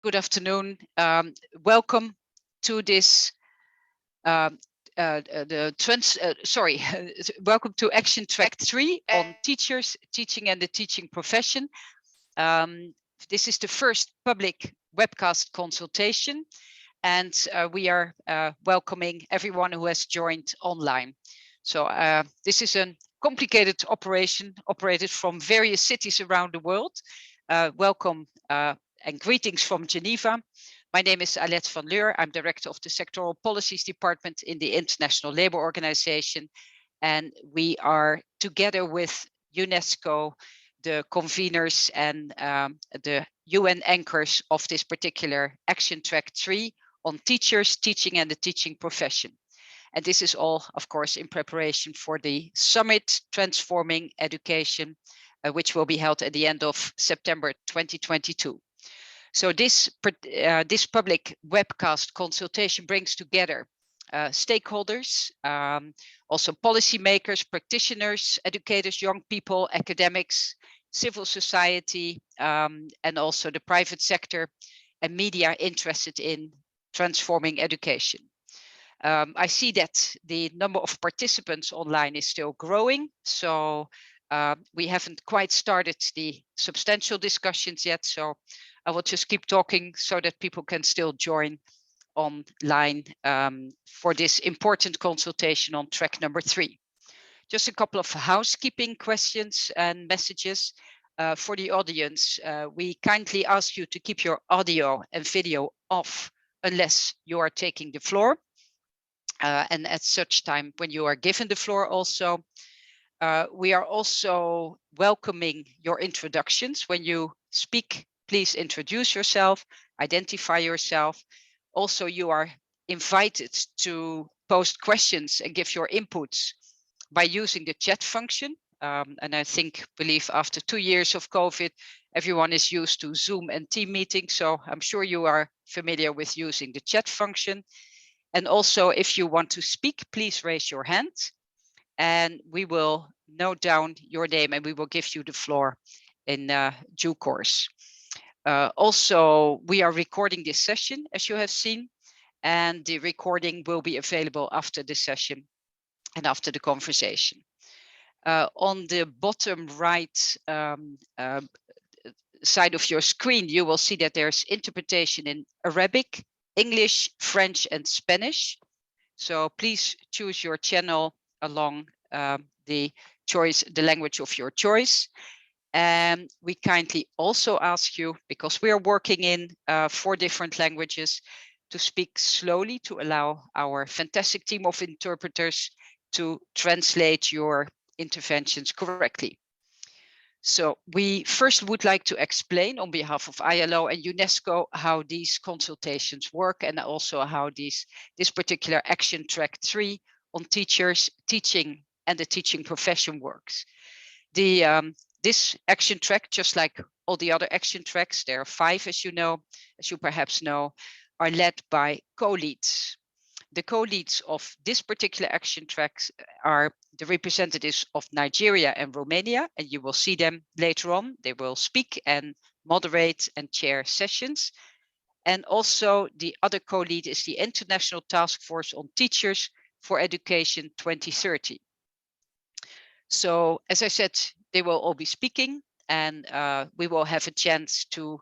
Good afternoon. Welcome to this. Welcome to Action Track 3 on teachers, teaching and the teaching profession. This is the first public webcast consultation, and we are welcoming everyone who has joined online. So this is a complicated operation operated from various cities around the world. Welcome and greetings from Geneva. My name is Eilien von Noten. I'm Director of the Sectoral Policies Department in the International Labour Organization. And we are together with UNESCO, the conveners and the UN anchors of this particular Action Track 3 on teachers, teaching and the teaching profession. And this is all, of course, in preparation for the summit Transforming Education, which will be held at the end of September 2022. So this public webcast consultation brings together stakeholders, also policymakers, practitioners, educators, young people, academics, civil society, and also the private sector and media interested in transforming education. I see that the number of participants online is still growing, so we haven't quite started the substantial discussions yet, so I will just keep talking so that people can still join online for this important consultation on track number 3. Just a couple of housekeeping questions and messages for the audience. We kindly ask you to keep your audio and video off unless you are taking the floor. And at such time when you are given the floor also. We are also welcoming your introductions. When you speak, please introduce yourself, identify yourself. Also, you are invited to post questions and give your inputs by using the chat function. And I believe after 2 years of COVID, everyone is used to Zoom and team meetings. So I'm sure you are familiar with using the chat function. And also, if you want to speak, please raise your hand and we will note down your name and we will give you the floor in due course. Also, we are recording this session, as you have seen, and the recording will be available after the session and after the conversation. On the bottom right side of your screen, you will see that there's interpretation in Arabic, English, French, and Spanish. So please choose your channel along the language of your choice. And we kindly also ask you, because we are working in 4 different languages, to speak slowly to allow our fantastic team of interpreters to translate your interventions correctly. So we first would like to explain on behalf of ILO and UNESCO how these consultations work and also how this particular Action Track 3 on teachers, teaching and the teaching profession works. This action track, just like all the other action tracks, there are 5 as you perhaps know, are led by co-leads. The co-leads of this particular action tracks are the representatives of Nigeria and Romania, and you will see them later on. They will speak and moderate and chair sessions. And also the other co-lead is the International Task Force on Teachers for Education 2030. So as I said, they will all be speaking and we will have a chance to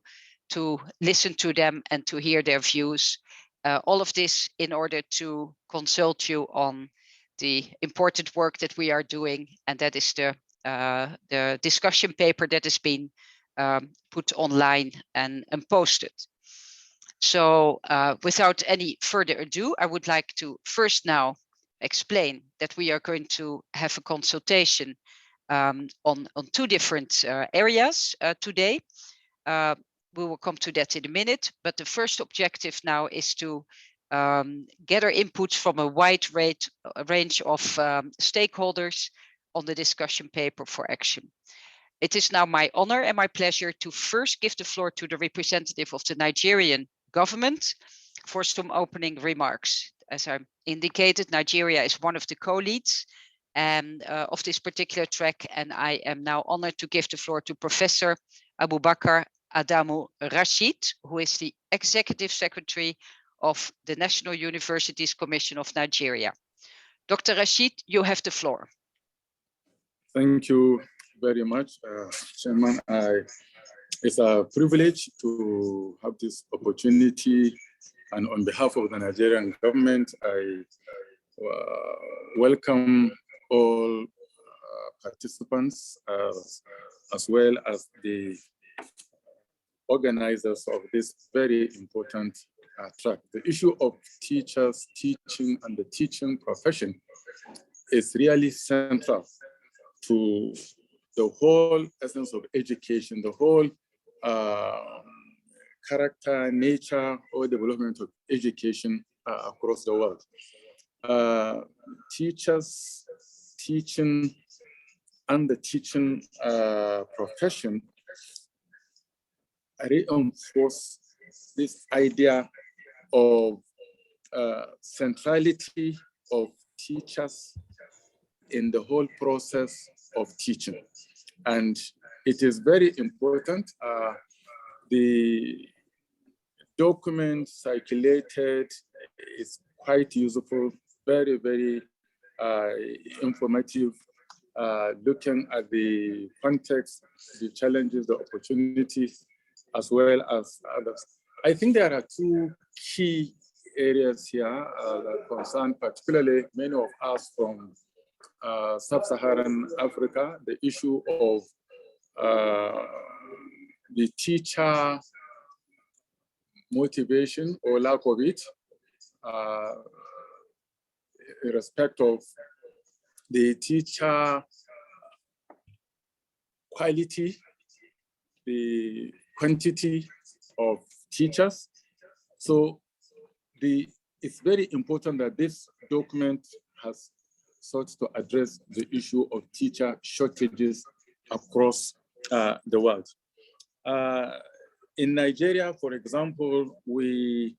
listen to them and to hear their views. All of this in order to consult you on the important work that we are doing, and that is the discussion paper that has been put online and posted. So without any further ado, I would like to first now explain that we are going to have a consultation on 2 different areas today. We will come to that in a minute, but the first objective now is to gather inputs from a wide range of stakeholders on the discussion paper for action. It is now my honor and my pleasure to first give the floor to the representative of the Nigerian government for some opening remarks. As I indicated, Nigeria is one of the co-leads and of this particular track, and I am now honored to give the floor to Professor Abubakar Adamu Rashid, who is the Executive Secretary of the National Universities Commission of Nigeria. Dr. Rashid, you have the floor. Thank you very much, Chairman. It's a privilege to have this opportunity, and on behalf of the Nigerian government, I welcome all participants as well as the organizers of this very important track. The issue of teachers, teaching, and the teaching profession is really central to the whole essence of education, the whole character, nature, or development of education across the world. Teachers, teaching, and the teaching profession reinforce this idea of centrality of teachers in the whole process of teaching. And it is very important. The document circulated is quite useful, very, very informative, looking at the context, the challenges, the opportunities, as well as others. I think there are two key areas here that concern particularly many of us from sub-Saharan Africa, the issue of the teacher motivation or lack of it, in respect of the teacher quality, the quantity of teachers. So it's very important that this document has sought to address the issue of teacher shortages across the world. In Nigeria, for example, we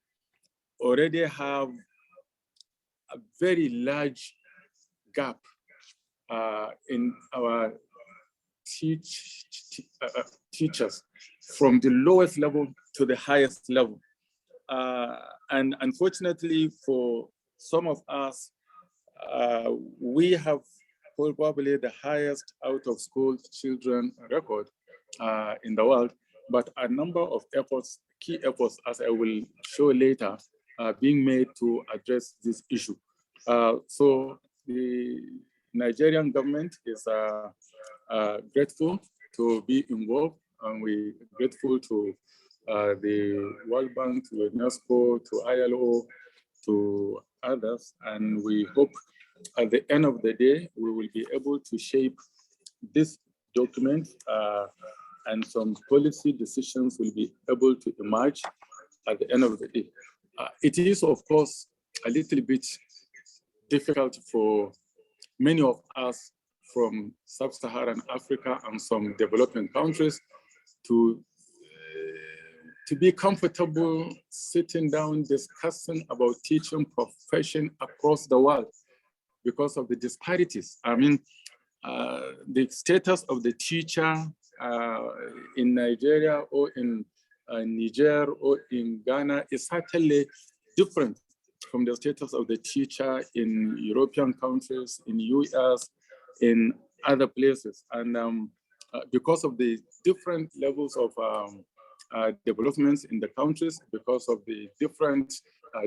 already have a very large gap in our teachers from the lowest level to the highest level. And unfortunately for some of us, we have probably the highest out-of-school children record in the world, but a number of efforts, key efforts, as I will show later, are being made to address this issue. So the Nigerian government is grateful to be involved, and we're grateful to the World Bank, to UNESCO, to ILO, to others, and we hope at the end of the day, we will be able to shape this document and some policy decisions will be able to emerge at the end of the day. It is, of course, a little bit difficult for many of us from sub-Saharan Africa and some developing countries to be comfortable sitting down discussing about teaching profession across the world because of the disparities. I mean, the status of the teacher in Nigeria or in Niger or in Ghana is certainly different from the status of the teacher in European countries, in US, in other places. And because of the different levels of developments in the countries, because of the different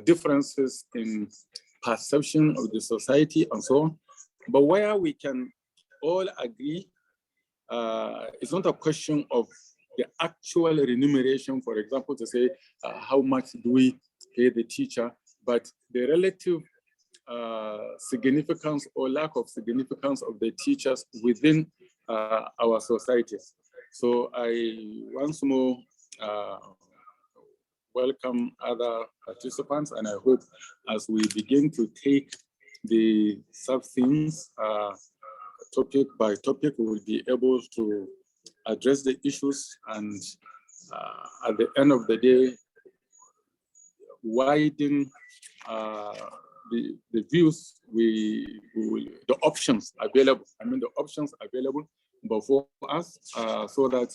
differences in perception of the society and so on. But where we can all agree, it's not a question of the actual remuneration, for example, to say how much do we pay the teacher, but the relative significance or lack of significance of the teachers within our societies. So I once more welcome other participants, and I hope as we begin to take the sub-themes topic by topic, we will be able to address the issues and at the end of the day, widen the views, the options available, the options available before us so that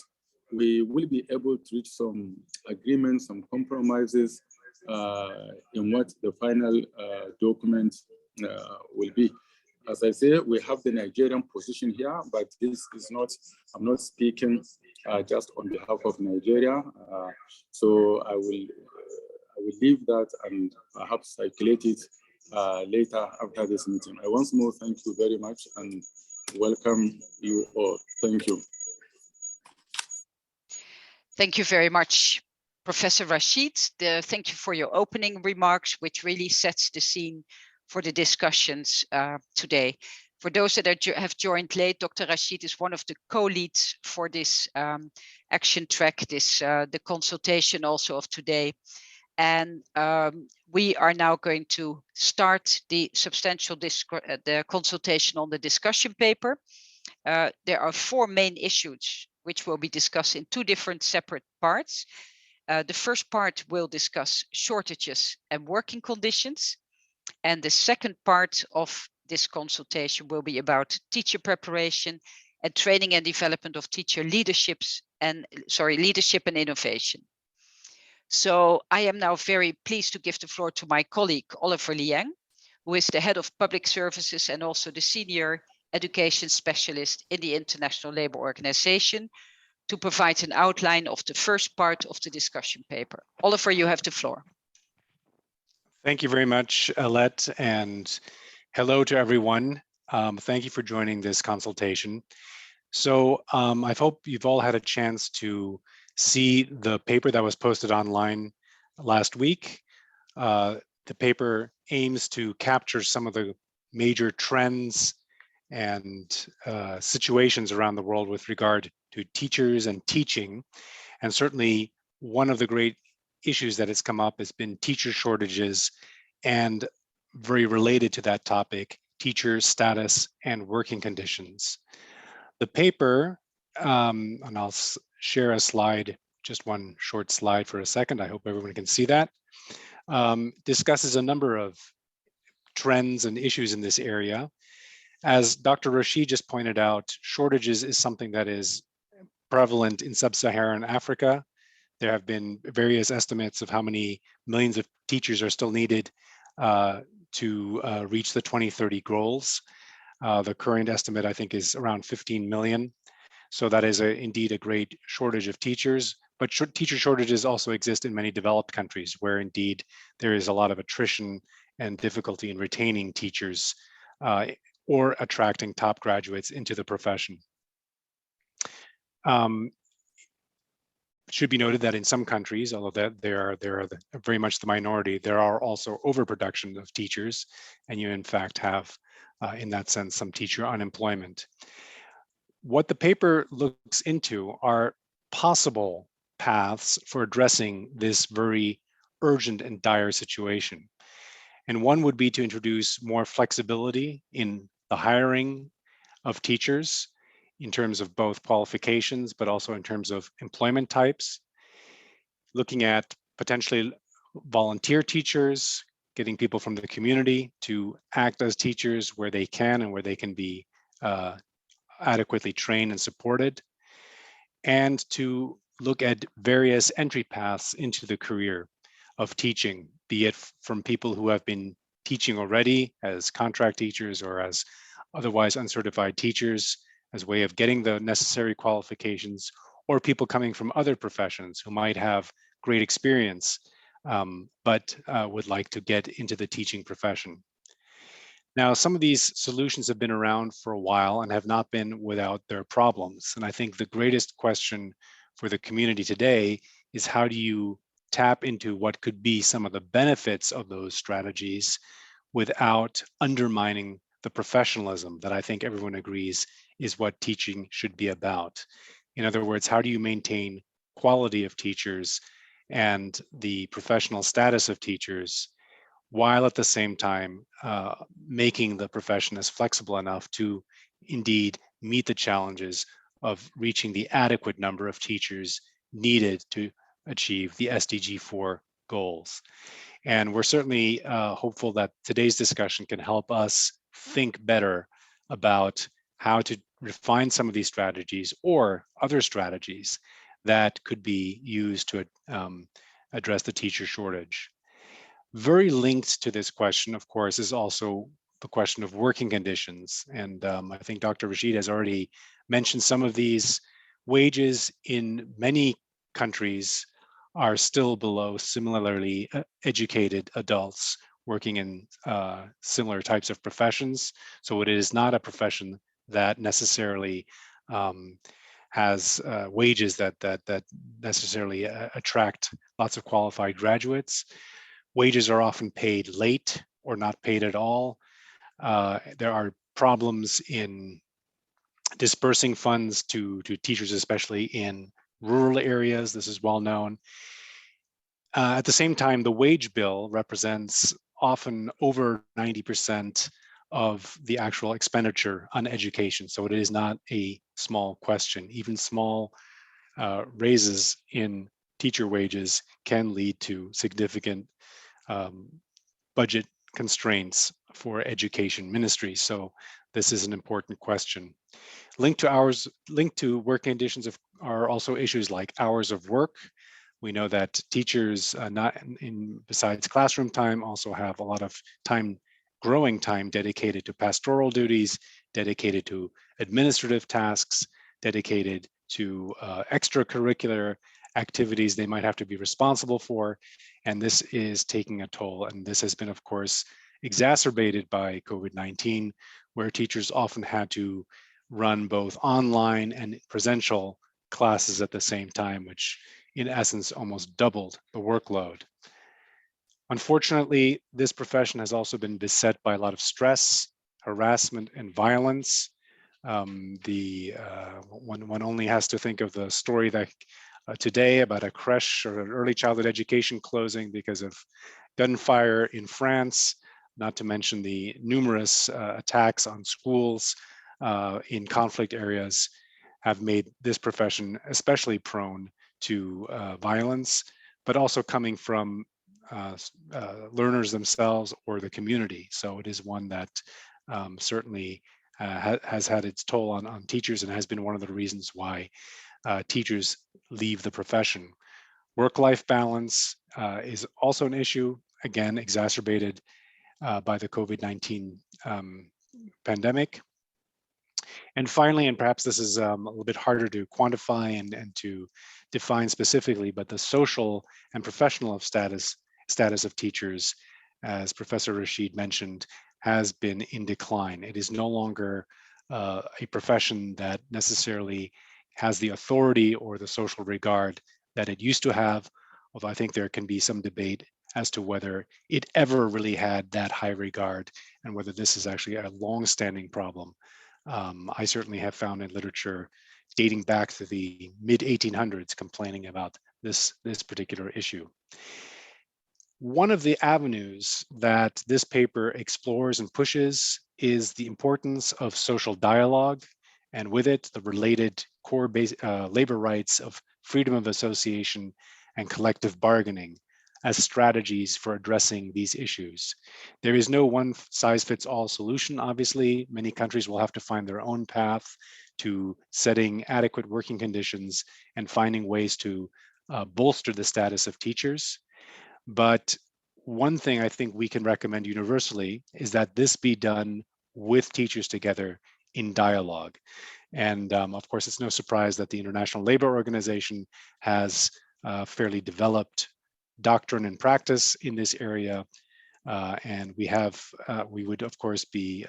we will be able to reach some agreements, some compromises in what the final document will be. As I say, we have the Nigerian position here, but this is not, I'm not speaking just on behalf of Nigeria. So I will leave that and perhaps circulate it later after this meeting. I once more thank you very much and welcome you all. Thank you. Thank you very much, Professor Rashid. Thank you for your opening remarks, which really sets the scene for the discussions today. For those that have joined late, Dr. Rashid is one of the co-leads for this action track, the consultation also of today. And we are now going to start the the consultation on the discussion paper. There are 4 main issues which will be discussed in 2 different separate parts. The first part will discuss shortages and working conditions. And the second part of this consultation will be about teacher preparation and training and development of teacher leadership and innovation. So I am now very pleased to give the floor to my colleague, Oliver Liang, who is the head of public services and also the senior education specialist in the International Labour Organization, to provide an outline of the first part of the discussion paper. Oliver, you have the floor. Thank you very much, Alette, and hello to everyone. Thank you for joining this consultation. So I hope you've all had a chance to see the paper that was posted online last week. The paper aims to capture some of the major trends and situations around the world with regard to teachers and teaching. And certainly one of the great issues that has come up has been teacher shortages, and very related to that topic, teacher status and working conditions. The paper, and I'll share a slide, just one short slide for a second, I hope everyone can see that, discusses a number of trends and issues in this area. As Dr. Rashid just pointed out, shortages is something that is prevalent in sub-Saharan Africa. There have been various estimates of how many millions of teachers are still needed to reach the 2030 goals. The current estimate, I think, is around 15 million. So that is indeed a great shortage of teachers. But teacher shortages also exist in many developed countries where indeed there is a lot of attrition and difficulty in retaining teachers or attracting top graduates into the profession. It should be noted that in some countries, although they are very much the minority, there are also overproduction of teachers, and you in fact have, in that sense, some teacher unemployment. What the paper looks into are possible paths for addressing this very urgent and dire situation. And one would be to introduce more flexibility in the hiring of teachers in terms of both qualifications, but also in terms of employment types, looking at potentially volunteer teachers, getting people from the community to act as teachers where they can and where they can be adequately trained and supported, and to look at various entry paths into the career of teaching, be it from people who have been teaching already as contract teachers or as otherwise uncertified teachers, as a way of getting the necessary qualifications, or people coming from other professions who might have great experience, but would like to get into the teaching profession. Now, some of these solutions have been around for a while and have not been without their problems. And I think the greatest question for the community today is, how do you tap into what could be some of the benefits of those strategies without undermining the professionalism that I think everyone agrees is what teaching should be about? In other words, how do you maintain quality of teachers and the professional status of teachers, while at the same time making the profession as flexible enough to indeed meet the challenges of reaching the adequate number of teachers needed to achieve the SDG 4 goals? And we're certainly hopeful that today's discussion can help us think better about how to refine some of these strategies or other strategies that could be used to address the teacher shortage. Very linked to this question, of course, is also the question of working conditions. And I think Dr. Rashid has already mentioned some of these. Wages in many countries are still below similarly educated adults working in similar types of professions. So it is not a profession that necessarily has wages that necessarily attract lots of qualified graduates. Wages are often paid late or not paid at all. There are problems in dispersing funds to teachers, especially in rural areas. This is well known. At the same time, the wage bill represents often over 90% of the actual expenditure on education. So it is not a small question. Even small raises in teacher wages can lead to significant budget constraints for education ministries. So this is an important question. Linked to work conditions are also issues like hours of work. We know that teachers, besides classroom time, also have a lot of time, growing time dedicated to pastoral duties, dedicated to administrative tasks, dedicated to extracurricular activities they might have to be responsible for. And this is taking a toll. And this has been, of course, exacerbated by COVID-19, where teachers often had to run both online and presential classes at the same time, which in essence almost doubled the workload. Unfortunately, this profession has also been beset by a lot of stress, harassment, and violence. One only has to think of the story that today about a creche or an early childhood education closing because of gunfire in France, not to mention the numerous attacks on schools in conflict areas have made this profession especially prone to violence, but also coming from learners themselves or the community. So it is one that certainly has had its toll on teachers and has been one of the reasons why teachers leave the profession. Work-life balance is also an issue, again, exacerbated by the COVID-19 pandemic. And finally, and perhaps this is a little bit harder to quantify and to define specifically, but the social and professional status of teachers, as Professor Rashid mentioned, has been in decline. It is no longer a profession that necessarily has the authority or the social regard that it used to have, although I think there can be some debate as to whether it ever really had that high regard and whether this is actually a long-standing problem. I certainly have found in literature dating back to the mid-1800s complaining about this particular issue. One of the avenues that this paper explores and pushes is the importance of social dialogue, and with it, the related core labor rights of freedom of association and collective bargaining as strategies for addressing these issues. There is no one-size-fits-all solution, obviously. Many countries will have to find their own path to setting adequate working conditions and finding ways to bolster the status of teachers. But one thing I think we can recommend universally is that this be done with teachers together in dialogue. And of course, it's no surprise that the International Labour Organization has fairly developed doctrine and practice in this area. And we would of course be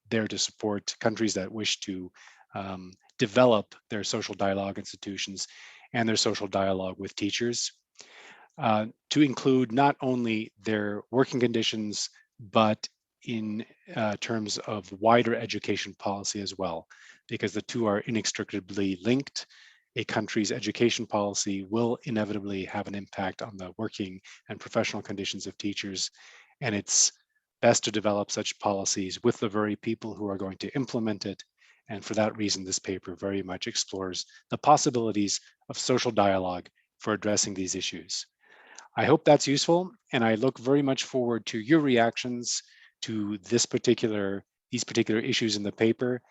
there to support countries that wish to develop their social dialogue institutions and their social dialogue with teachers to include not only their working conditions, but in terms of wider education policy as well, because the two are inextricably linked. A country's education policy will inevitably have an impact on the working and professional conditions of teachers, and it's best to develop such policies with the very people who are going to implement it. And for that reason, this paper very much explores the possibilities of social dialogue for addressing these issues. I hope that's useful, and I look very much forward to your reactions to these particular issues in the paper,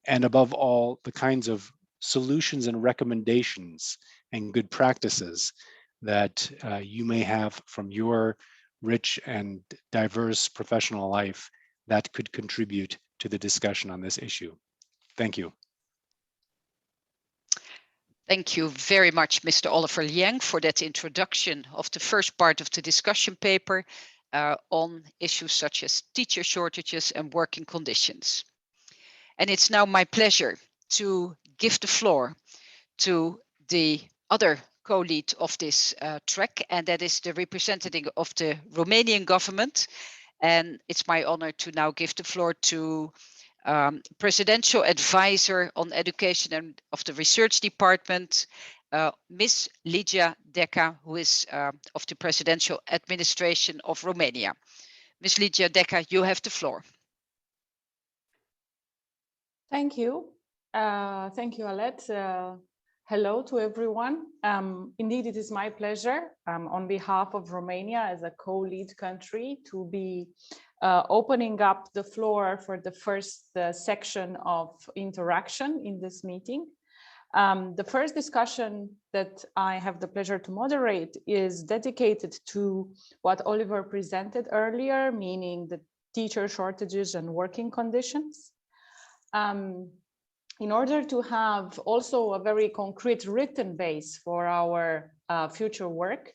and above all, the kinds of solutions and recommendations and good practices that you may have from your rich and diverse professional life that could contribute to the discussion on this issue. Thank you. Thank you very much, Mr. Oliver Liang, for that introduction of the first part of the discussion paper on issues such as teacher shortages and working conditions. And it's now my pleasure to give the floor to the other co-lead of this track, and that is the representative of the Romanian government. And it's my honor to now give the floor to Presidential Advisor on Education and of the Research Department, Ms. Ligia Deca, who is of the Presidential Administration of Romania. Ms. Ligia Deca, you have the floor. Thank you. Thank you, Alet. Hello to everyone. Indeed, it is my pleasure on behalf of Romania as a co-lead country to be opening up the floor for the first section of interaction in this meeting. The first discussion that I have the pleasure to moderate is dedicated to what Oliver presented earlier, meaning the teacher shortages and working conditions. In order to have also a very concrete written base for our future work,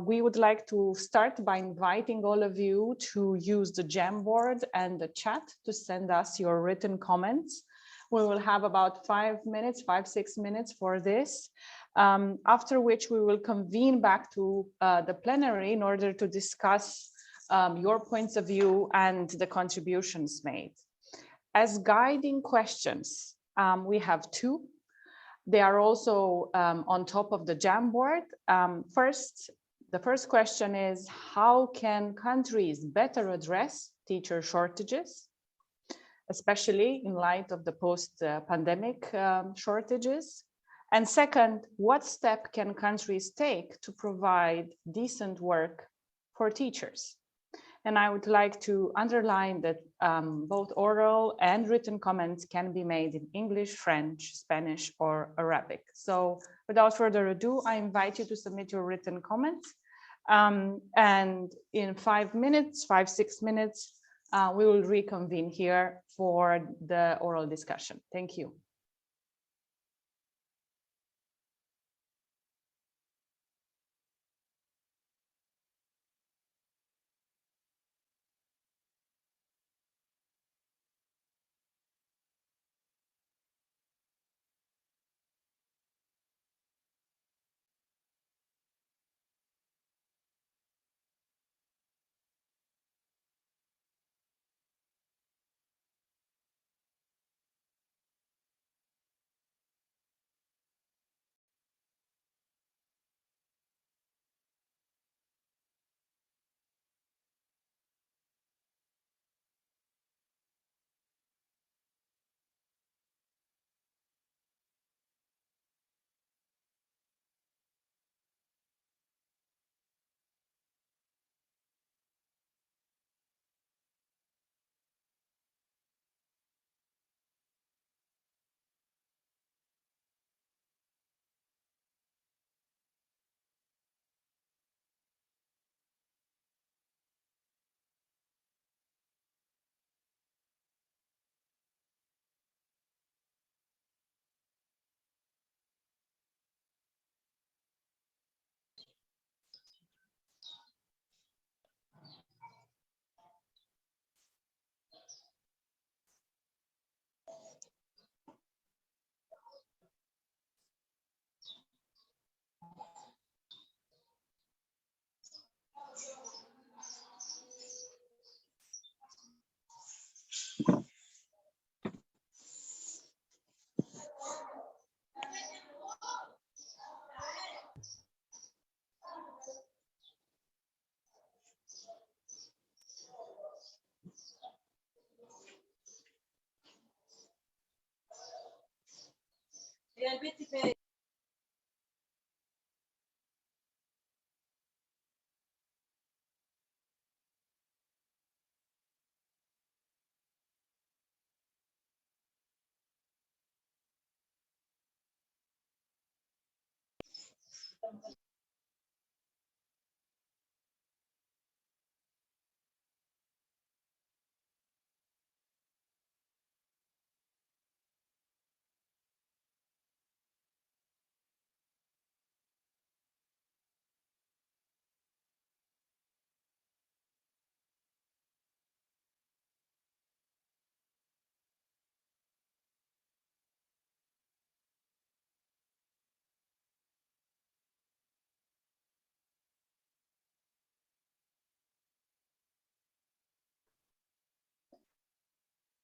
we would like to start by inviting all of you to use the Jamboard and the chat to send us your written comments. We will have about 5 minutes, 5-6 minutes for this, after which we will convene back to the plenary in order to discuss your points of view and the contributions made. As guiding questions, we have two. They are also on top of the Jamboard. The first question is, how can countries better address teacher shortages, especially in light of the post-pandemic shortages? And second, what step can countries take to provide decent work for teachers? And I would like to underline that both oral and written comments can be made in English, French, Spanish, or Arabic. So without further ado, I invite you to submit your written comments. And in 5 minutes, 5-6 minutes, we will reconvene here for the oral discussion. Thank you.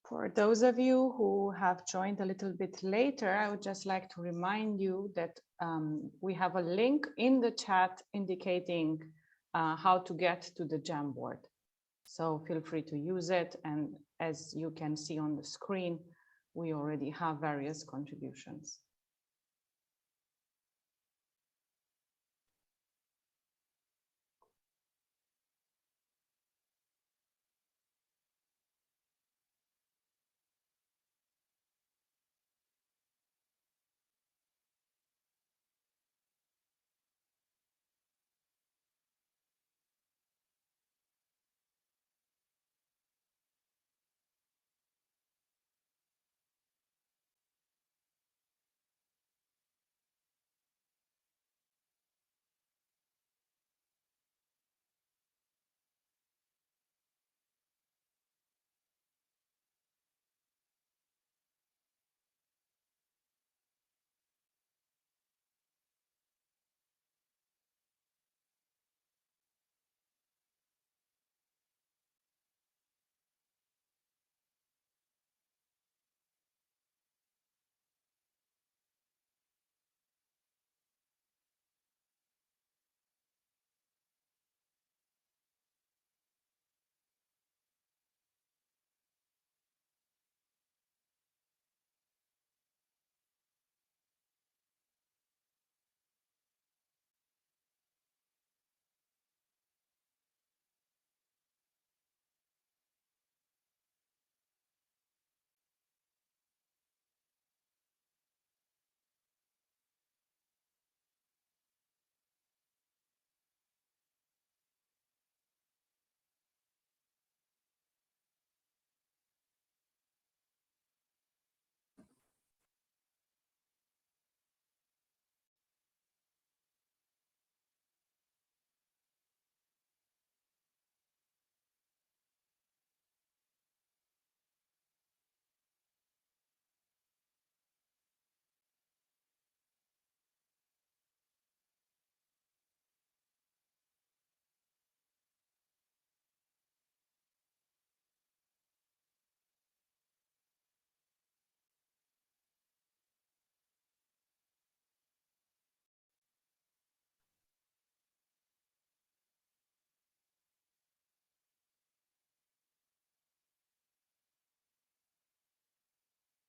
For those of you who have joined a little bit later, I would just like to remind you that we have a link in the chat indicating how to get to the Jamboard. So feel free to use it. And as you can see on the screen, we already have various contributions.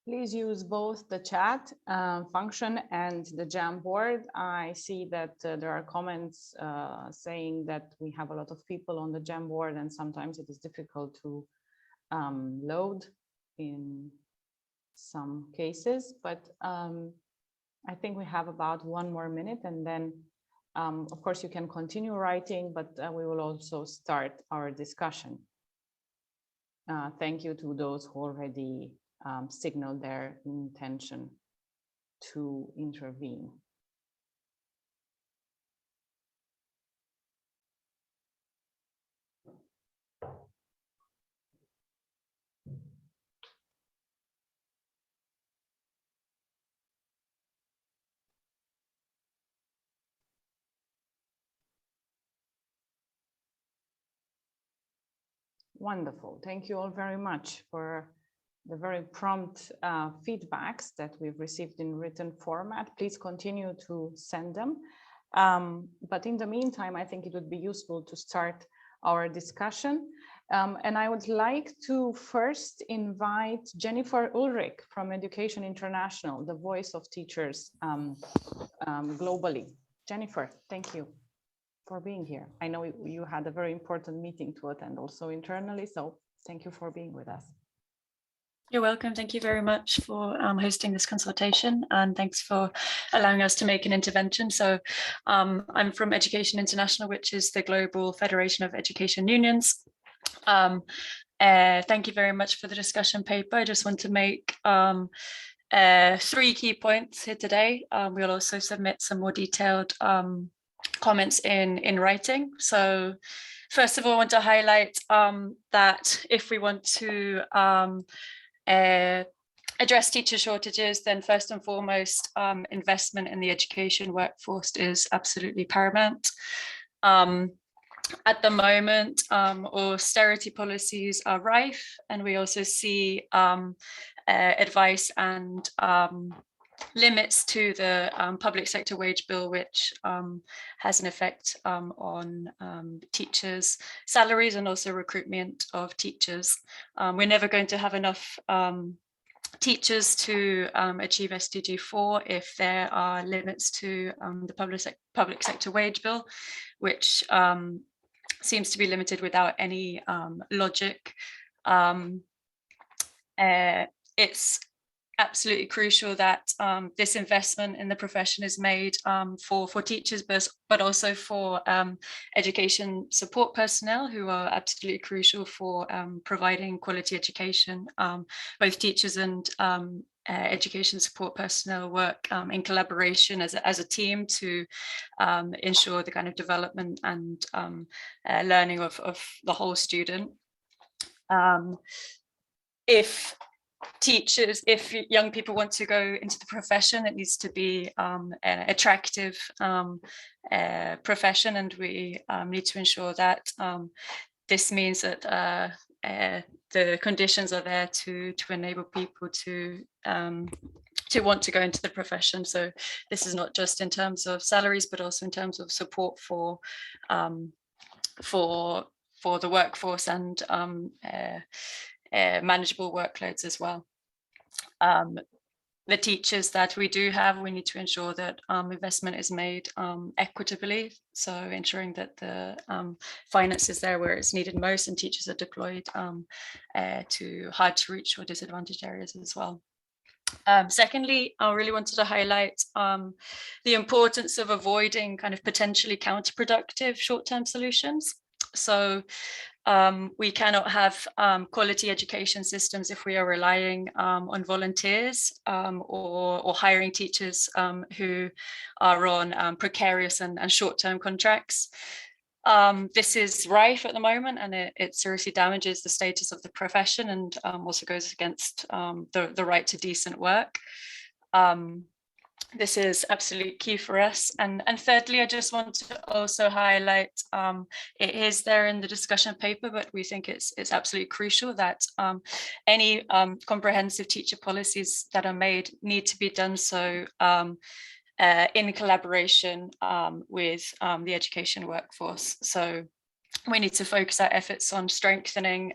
Please use both the chat function and the Jamboard. I see that there are comments saying that we have a lot of people on the Jamboard and sometimes it is difficult to load in some cases, but I think we have about 1 more minute and then of course you can continue writing, but we will also start our discussion. Thank you to those who already signaled their intention to intervene. Wonderful. Thank you all very much for the very prompt feedbacks that we've received in written format. Please continue to send them. But in the meantime, I think it would be useful to start our discussion. And I would like to first invite Jennifer Ulrich from Education International, the voice of teachers globally. Jennifer, thank you for being here. I know you had a very important meeting to attend also internally, so thank you for being with us. You're welcome. Thank you very much for hosting this consultation, and thanks for allowing us to make an intervention. So I'm from Education International, which is the global federation of education unions. Thank you very much for the discussion paper. I just want to make 3 key points here today. We'll also submit some more detailed comments in writing. So first of all, I want to highlight that if we want to address teacher shortages, then first and foremost, investment in the education workforce is absolutely paramount. At the moment, austerity policies are rife, and we also see advice and limits to the public sector wage bill, which has an effect on teachers' salaries and also recruitment of teachers. We're never going to have enough teachers to achieve SDG 4 if there are limits to the public sector wage bill, which seems to be limited without any logic. It's absolutely crucial that this investment in the profession is made for teachers, but also for education support personnel, who are absolutely crucial for providing quality education. Both teachers and education support personnel work in collaboration as a team to ensure the kind of development and learning of the whole student. If young people want to go into the profession, it needs to be an attractive profession, and we need to ensure that this means that the conditions are there to enable people to want to go into the profession. So this is not just in terms of salaries, but also in terms of support for the workforce and manageable workloads as well. The teachers that we do have, we need to ensure that investment is made equitably, so ensuring that the finance is there where it's needed most, and teachers are deployed to hard to reach or disadvantaged areas as well. Secondly, I really wanted to highlight the importance of avoiding kind of potentially counterproductive short-term solutions. So we cannot have quality education systems if we are relying on volunteers or hiring teachers who are on precarious and short-term contracts. This is rife at the moment, and it seriously damages the status of the profession, and also goes against the right to decent work. This is absolutely key for us. And thirdly, I just want to also highlight, it is there in the discussion paper, but we think it's absolutely crucial that any comprehensive teacher policies that are made need to be done so in collaboration with the education workforce. So we need to focus our efforts on strengthening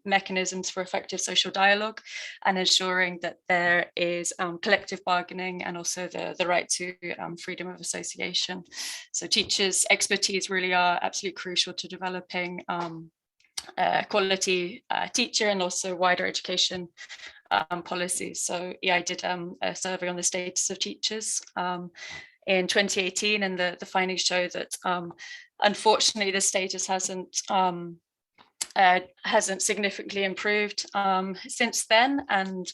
mechanisms for effective social dialogue and ensuring that there is collective bargaining and also the right to freedom of association. So teachers' expertise really are absolutely crucial to developing quality teacher and also wider education policies. So yeah, I did a survey on the status of teachers in 2018, and the findings show that unfortunately the status hasn't significantly improved since then, and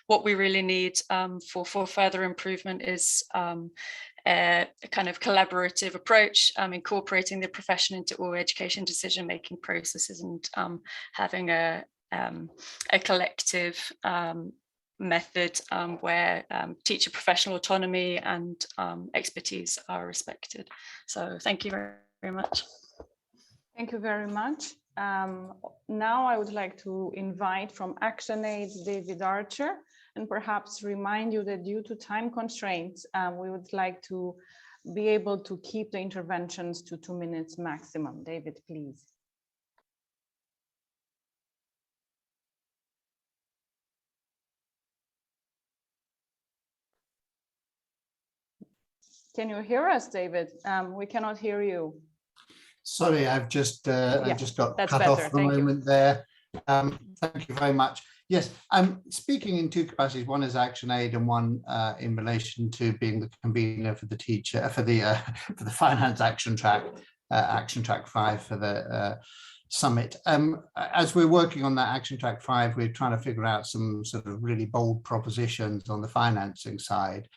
what we really need for further improvement is a kind of collaborative approach, incorporating the profession into all education decision-making processes, and having a collective method where teacher professional autonomy and expertise are respected. So thank you very, very much. Thank you very much. Now I would like to invite from ActionAid David Archer, and perhaps remind you that due to time constraints, we would like to be able to keep the interventions to 2 minutes maximum. David, please. Can you hear us, David? We cannot hear you. Sorry, I've just got cut off for a moment there. Thank you very much. Yes, I'm speaking in two capacities. One is ActionAid, and one in relation to being the convener for the for the Finance Action Track, Action Track 5 for the summit. As we're working on that Action Track 5, we're trying to figure out some sort of really bold propositions on the financing side.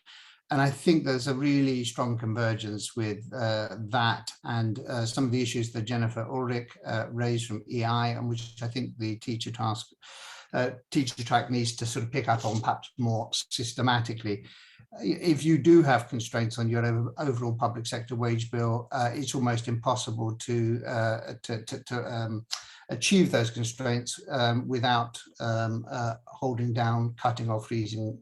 And I think there's a really strong convergence with that and some of the issues that Jennifer Ulrich raised from EI, and which I think the teacher track needs to sort of pick up on perhaps more systematically. If you do have constraints on your overall public sector wage bill, it's almost impossible to achieve those constraints without holding down, cutting or freezing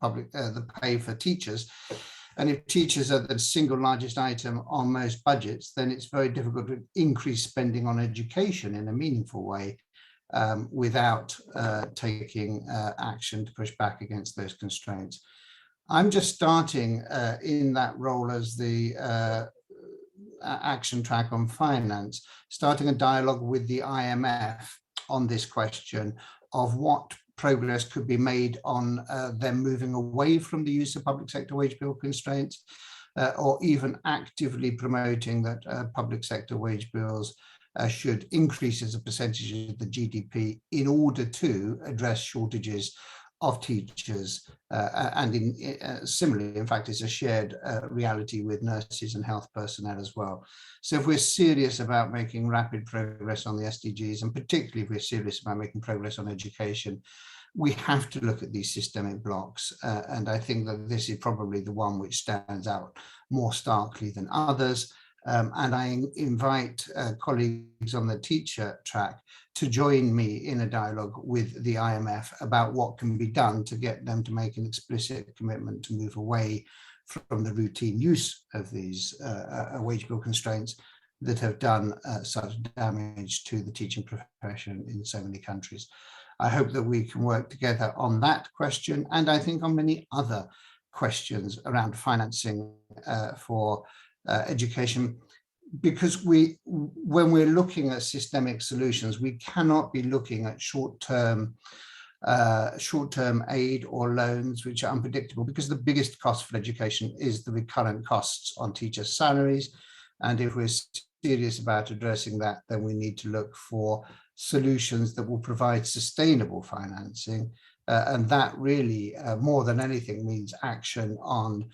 the pay for teachers. And if teachers are the single largest item on most budgets, then it's very difficult to increase spending on education in a meaningful way without taking action to push back against those constraints. I'm just starting in that role as the action track on finance, starting a dialogue with the IMF on this question of what progress could be made on them moving away from the use of public sector wage bill constraints, or even actively promoting that public sector wage bills should increase as a percentage of the GDP in order to address shortages of teachers, and similarly, in fact, it's a shared reality with nurses and health personnel as well. So if we're serious about making rapid progress on the SDGs, and particularly if we're serious about making progress on education, we have to look at these systemic blocks. And I think that this is probably the one which stands out more starkly than others. And I invite colleagues on the teacher track to join me in a dialogue with the IMF about what can be done to get them to make an explicit commitment to move away from the routine use of these wage bill constraints that have done such damage to the teaching profession in so many countries. I hope that we can work together on that question, and I think on many other questions around financing for education, because when we're looking at systemic solutions, we cannot be looking at short-term aid or loans which are unpredictable, because the biggest cost for education is the recurrent costs on teachers' salaries. And if we're serious about addressing that, then we need to look for solutions that will provide sustainable financing. And that really, more than anything, means action on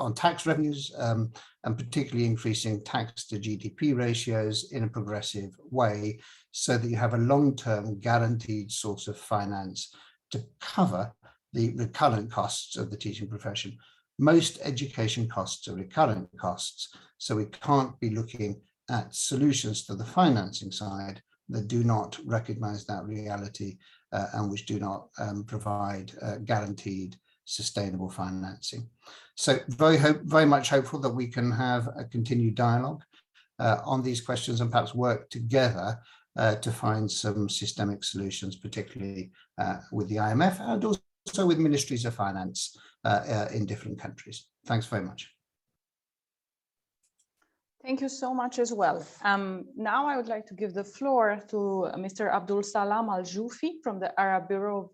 on tax revenues, and particularly increasing tax to GDP ratios in a progressive way, so that you have a long-term guaranteed source of finance to cover the recurrent costs of the teaching profession. Most education costs are recurrent costs, so we can't be looking at solutions to the financing side that do not recognize that reality and which do not provide guaranteed sustainable financing. So very much hopeful that we can have a continued dialogue on these questions and perhaps work together to find some systemic solutions, particularly with the IMF and also with ministries of finance in different countries. Thanks very much. Thank you so much as well. Now I would like to give the floor to Mr. Abdul Salam AlJaffy from the Arab Bureau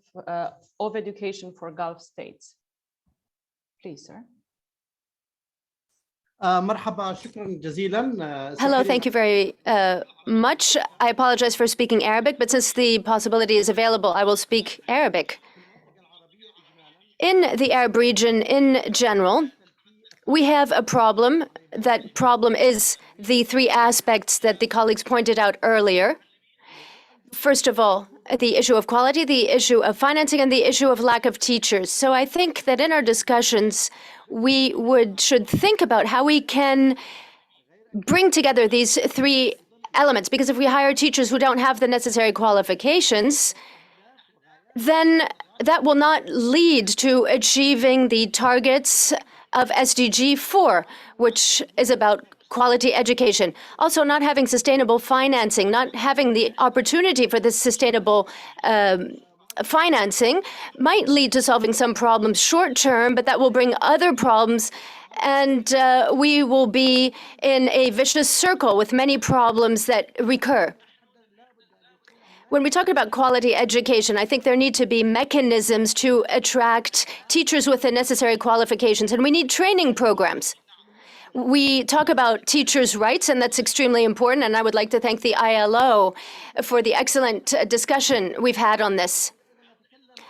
of Education for Gulf States. Please, sir. Hello, thank you very much. I apologize for speaking Arabic, but since the possibility is available, I will speak Arabic. In the Arab region in general, we have a problem. That problem is the three aspects that the colleagues pointed out earlier. First of all, the issue of quality, the issue of financing, and the issue of lack of teachers. So I think that in our discussions, we should think about how we can bring together these three elements, because if we hire teachers who don't have the necessary qualifications, then that will not lead to achieving the targets of SDG 4, which is about quality education. Also, not having sustainable financing, not having the opportunity for this sustainable financing might lead to solving some problems short term, but that will bring other problems, and we will be in a vicious circle with many problems that recur. When we talk about quality education, I think there need to be mechanisms to attract teachers with the necessary qualifications, and we need training programs. We talk about teachers' rights, and that's extremely important, and I would like to thank the ILO for the excellent discussion we've had on this.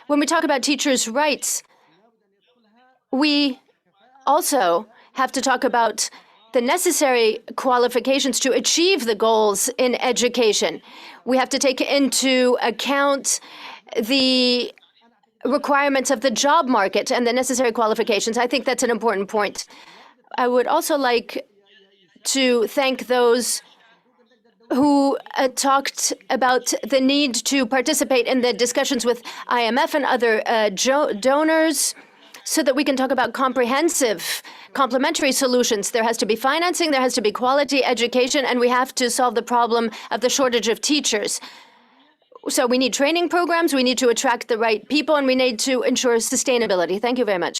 When we talk about teachers' rights, we also have to talk about the necessary qualifications to achieve the goals in education. We have to take into account the requirements of the job market and the necessary qualifications. I think that's an important point. I would also like to thank those who talked about the need to participate in the discussions with IMF and other donors so that we can talk about comprehensive, complementary solutions. There has to be financing, there has to be quality education, and we have to solve the problem of the shortage of teachers. So we need training programs, we need to attract the right people, and we need to ensure sustainability. Thank you very much.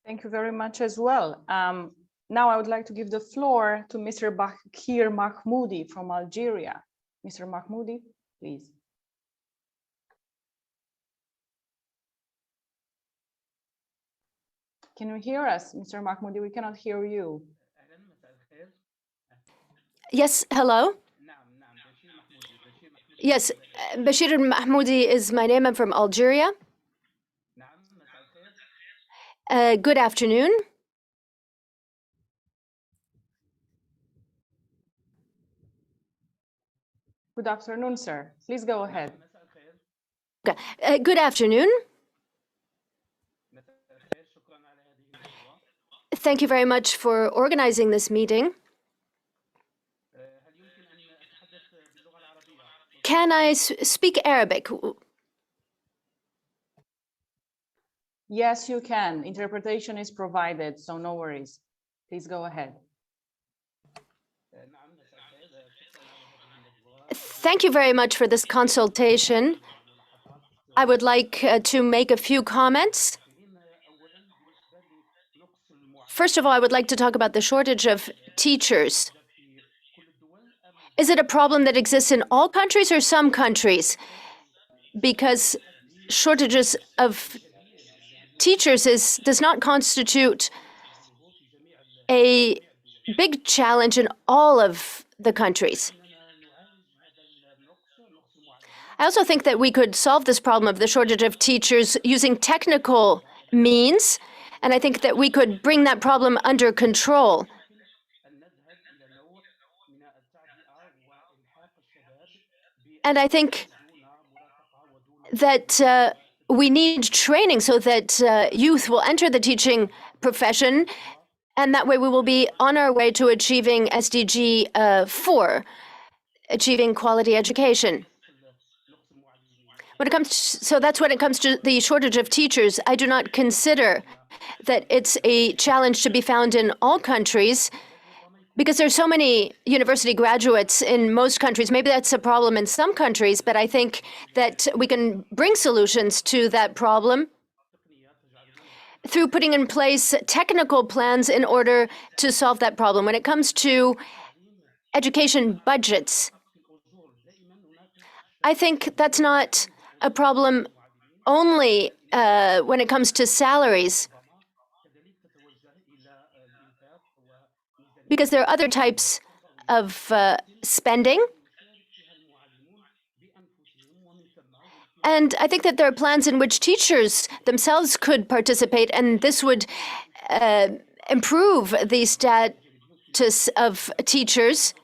Thank you very much as well. Now I would like to give the floor to Mr. Bakir Mahmoudi from Algeria. Mr. Mahmoudi, please. Can you hear us, Mr. Mahmoudi? We cannot hear you. Yes, hello? Yes, Bashir Mahmoudi is my name. I'm from Algeria. Good afternoon. Good afternoon, sir. Please go ahead. Good afternoon. Thank you very much for organizing this meeting. Can I speak Arabic? Yes, you can. Interpretation is provided, so no worries. Please go ahead. Thank you very much for this consultation. I would like to make a few comments. First of all, I would like to talk about the shortage of teachers. Is it a problem that exists in all countries or some countries? Because shortages of teachers does not constitute a big challenge in all of the countries. I also think that we could solve this problem of the shortage of teachers using technical means, and I think that we could bring that problem under control. And I think that we need training so that youth will enter the teaching profession, and that way we will be on our way to achieving SDG 4, achieving quality education. So that's when it comes to the shortage of teachers. I do not consider that it's a challenge to be found in all countries, because there's so many university graduates in most countries. Maybe that's a problem in some countries, but I think that we can bring solutions to that problem through putting in place technical plans in order to solve that problem. When it comes to education budgets, I think that's not a problem only when it comes to salaries, because there are other types of spending. And I think that there are plans in which teachers themselves could participate, and this would improve the status of teachers.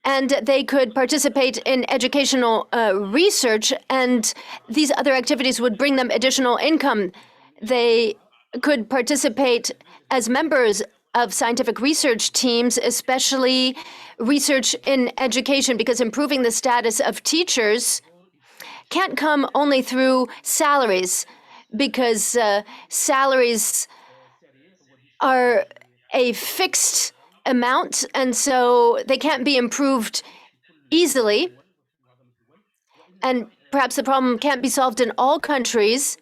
And they could participate in educational research, and these other activities would bring them additional income. They could participate as members of scientific research teams, especially research in education, because improving the status of teachers can't come only through salaries, because salaries are a fixed amount, and so they can't be improved easily. And perhaps the problem can't be solved in all countries,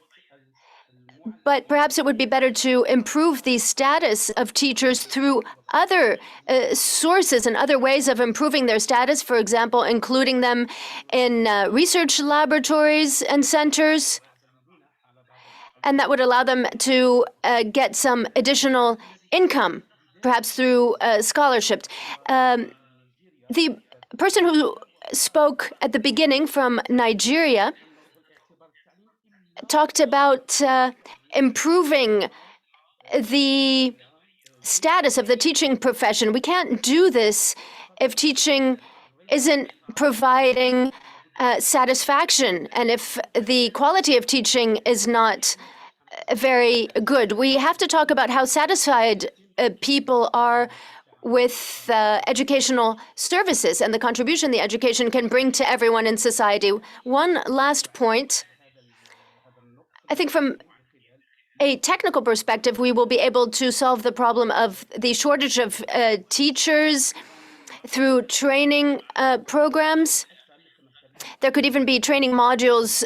But perhaps it would be better to improve the status of teachers through other sources and other ways of improving their status, for example, including them in research laboratories and centers. And that would allow them to get some additional income, perhaps through scholarship. The person who spoke at the beginning from Nigeria talked about improving the status of the teaching profession. We can't do this if teaching isn't providing satisfaction and if the quality of teaching is not very good. We have to talk about how satisfied people are with educational services and the contribution the education can bring to everyone in society. One last point. I think from a technical perspective, we will be able to solve the problem of the shortage of teachers through training programs. There could even be training modules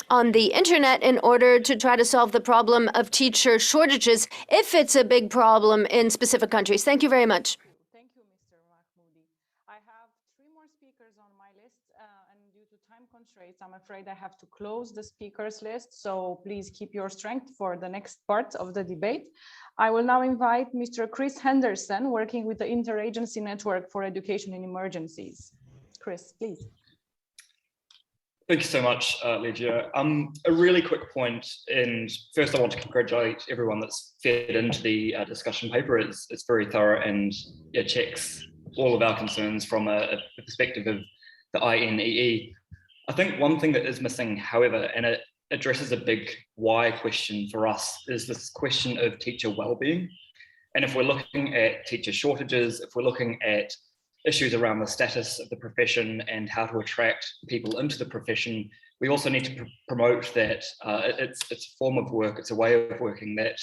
on the internet in order to try to solve the problem of teacher shortages if it's a big problem in specific countries. Thank you very much. Thank you, Mr. Mahmoudi. I have 3 more speakers on my list, and due to time constraints, I'm afraid I have to close the speakers list. So please keep your strength for the next part of the debate. I will now invite Mr. Chris Henderson, working with the Interagency Network for Education in Emergencies. Chris, please. Thank you so much, Lydia. A really quick point, and first I want to congratulate everyone that's fed into the discussion paper. It's very thorough and it checks all of our concerns from a perspective of the INEE. I think one thing that is missing, however, and it addresses a big why question for us, is this question of teacher well-being. And if we're looking at teacher shortages, if we're looking at issues around the status of the profession and how to attract people into the profession, we also need to promote that it's a form of work, it's a way of working that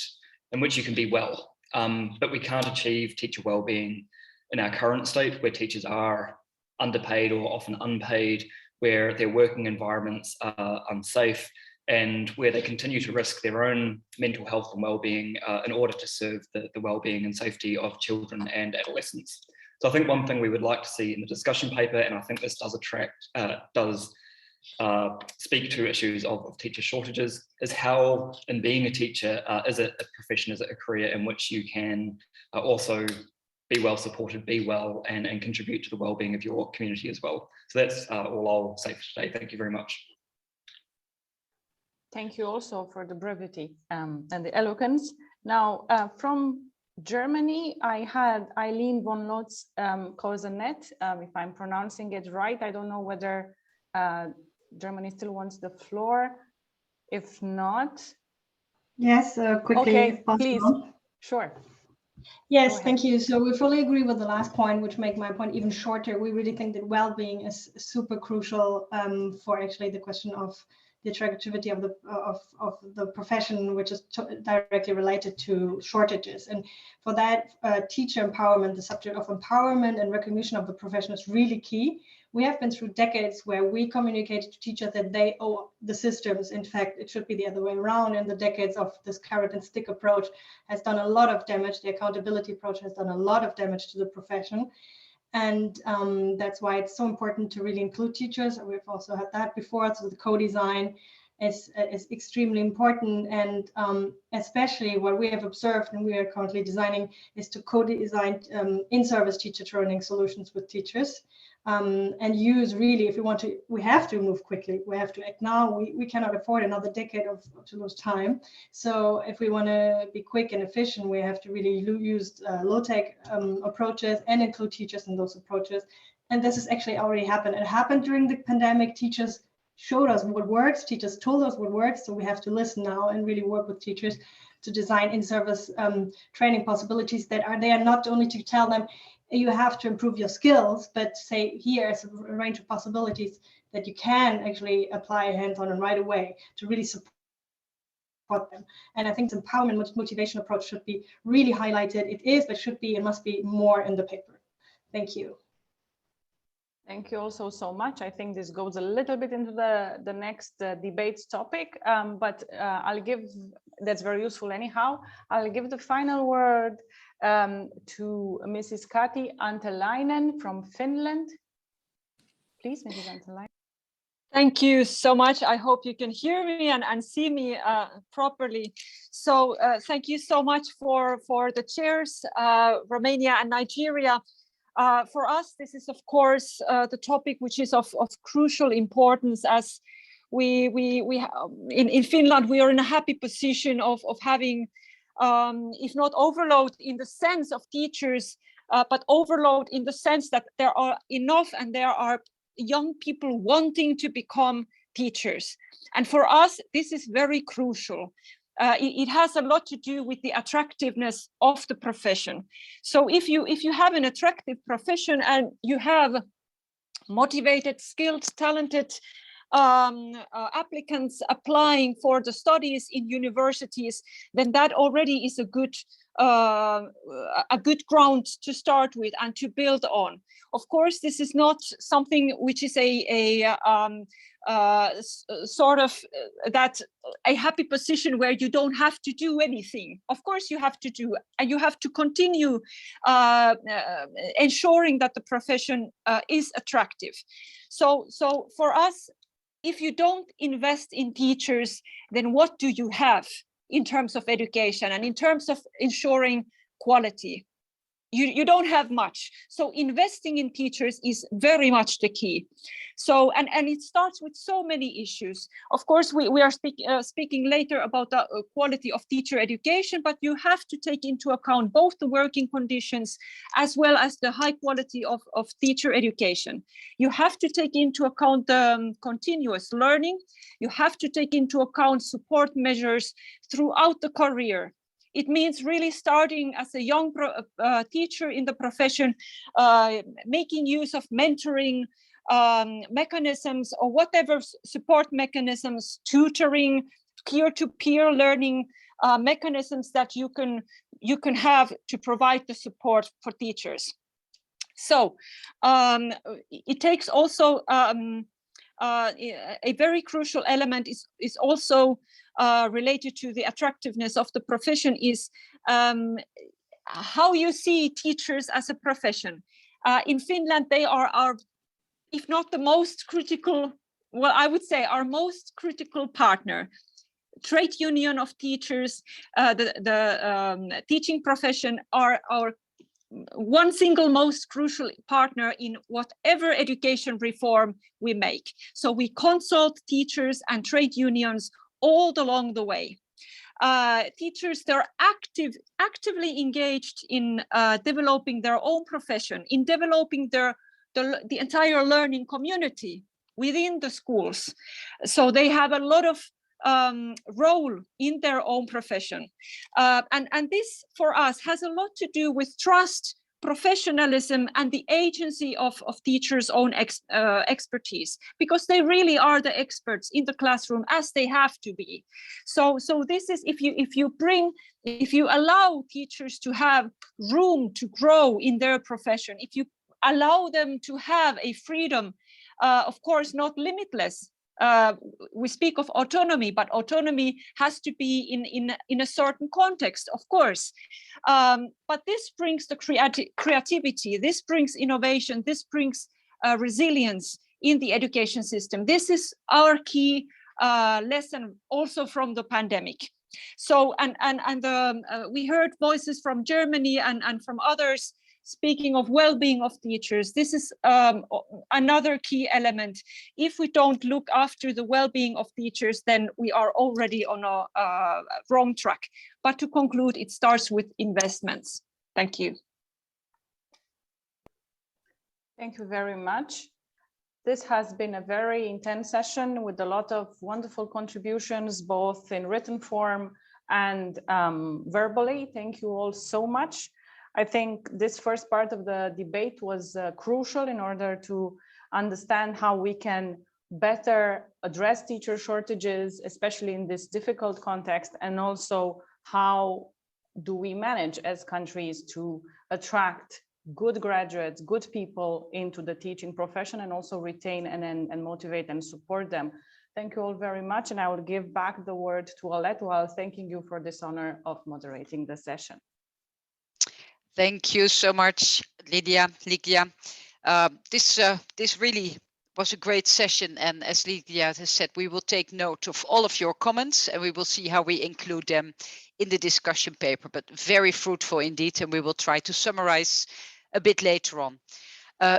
in which you can be well. But we can't achieve teacher well-being in our current state, where teachers are underpaid or often unpaid, where their working environments are unsafe, and where they continue to risk their own mental health and well-being in order to serve the well-being and safety of children and adolescents. So I think one thing we would like to see in the discussion paper, and I think this does speak to issues of teacher shortages, is how, in being a teacher, is it a profession, is it a career in which you can also be well supported, be well, and contribute to the well-being of your community as well. So that's all I'll say for today. Thank you very much. Thank you also for the brevity and the eloquence. Now, from Germany, I had Eilien von Noten, if I'm pronouncing it right. I don't know whether Germany still wants the floor. If not. Yes, quickly. Okay, please. Sure. Yes, thank you. So we fully agree with the last point, which make my point even shorter. We really think that well-being is super crucial for actually the question of the attractivity of the profession, which is directly related to shortages. And for that, teacher empowerment, the subject of empowerment and recognition of the profession is really key. We have been through decades where we communicated to teachers that they owe the systems. In fact, it should be the other way around. And the decades of this carrot and stick approach has done a lot of damage. The accountability approach has done a lot of damage to the profession. And that's why it's so important to really include teachers. We've also had that before. So the co-design is extremely important. And especially what we have observed and we are currently designing is to co-design in-service teacher training solutions with teachers. And use really, if we want to, we have to move quickly. We have to act now. We cannot afford another decade to lose time. So if we want to be quick and efficient, we have to really use low-tech approaches and include teachers in those approaches. And this has actually already happened. It happened during the pandemic. Teachers showed us what works. Teachers told us what works. So we have to listen now and really work with teachers to design in-service training possibilities that are there not only to tell them, you have to improve your skills, but say here is a range of possibilities that you can actually apply hands-on and right away to really support them. And I think the empowerment motivation approach should be really highlighted. It is, but should be and must be more in the paper. Thank you. Thank you also so much. I think this goes a little bit into the next debate topic, but I'll give, that's very useful anyhow. I'll give the final word to Mrs. Cathy Antolinen from Finland. Please, Mrs. Antolinen. Thank you so much. I hope you can hear me and see me properly. So thank you so much for the chairs, Romania and Nigeria. For us, this is, of course, the topic which is of crucial importance, as in Finland, we are in a happy position of having, if not overload in the sense of teachers, but overload in the sense that there are enough and there are young people wanting to become teachers. And for us, this is very crucial. It has a lot to do with the attractiveness of the profession. So if you have an attractive profession and you have motivated, skilled, talented applicants applying for the studies in universities, then that already is a good ground to start with and to build on. Of course, this is not something which is sort of a happy position where you don't have to do anything. Of course, you have to do, and you have to continue ensuring that the profession is attractive. So for us, if you don't invest in teachers, then what do you have in terms of education and in terms of ensuring quality? You don't have much. So investing in teachers is very much the key. So, and it starts with so many issues. Of course, we are speaking later about the quality of teacher education, but you have to take into account both the working conditions as well as the high quality of teacher education. You have to take into account the continuous learning. You have to take into account support measures throughout the career. It means really starting as a young teacher in the profession, making use of mentoring mechanisms or whatever support mechanisms, tutoring, peer-to-peer learning mechanisms that you can have to provide the support for teachers. So it takes also a very crucial element is also related to the attractiveness of the profession is how you see teachers as a profession. In Finland, they are our, if not the most critical, well, I would say our most critical partner. Trade union of teachers, the teaching profession are our one single most crucial partner in whatever education reform we make. So we consult teachers and trade unions all along the way. Teachers, they're actively engaged in developing their own profession, in developing the entire learning community within the schools. So they have a lot of role in their own profession. And this for us has a lot to do with trust, professionalism, and the agency of teachers' own expertise, because they really are the experts in the classroom, as they have to be. So this is, if you allow teachers to have room to grow in their profession, if you allow them to have a freedom, of course, not limitless. We speak of autonomy, but autonomy has to be in a certain context, of course. But this brings the creativity, this brings innovation, this brings resilience in the education system. This is our key lesson also from the pandemic. So, we heard voices from Germany and from others speaking of well-being of teachers. This is another key element. If we don't look after the well-being of teachers, then we are already on a wrong track. But to conclude, it starts with investments. Thank you. Thank you very much. This has been a very intense session with a lot of wonderful contributions, both in written form and verbally. Thank you all so much. I think this first part of the debate was crucial in order to understand how we can better address teacher shortages, especially in this difficult context, and also how do we manage as countries to attract good graduates, good people into the teaching profession, and also retain and motivate and support them. Thank you all very much. And I will give back the word to Alette while thanking you for this honor of moderating the session. Thank you so much, Ligia. This really was a great session. And as Ligia has said, we will take note of all of your comments and we will see how we include them in the discussion paper, but very fruitful indeed. And we will try to summarize a bit later on.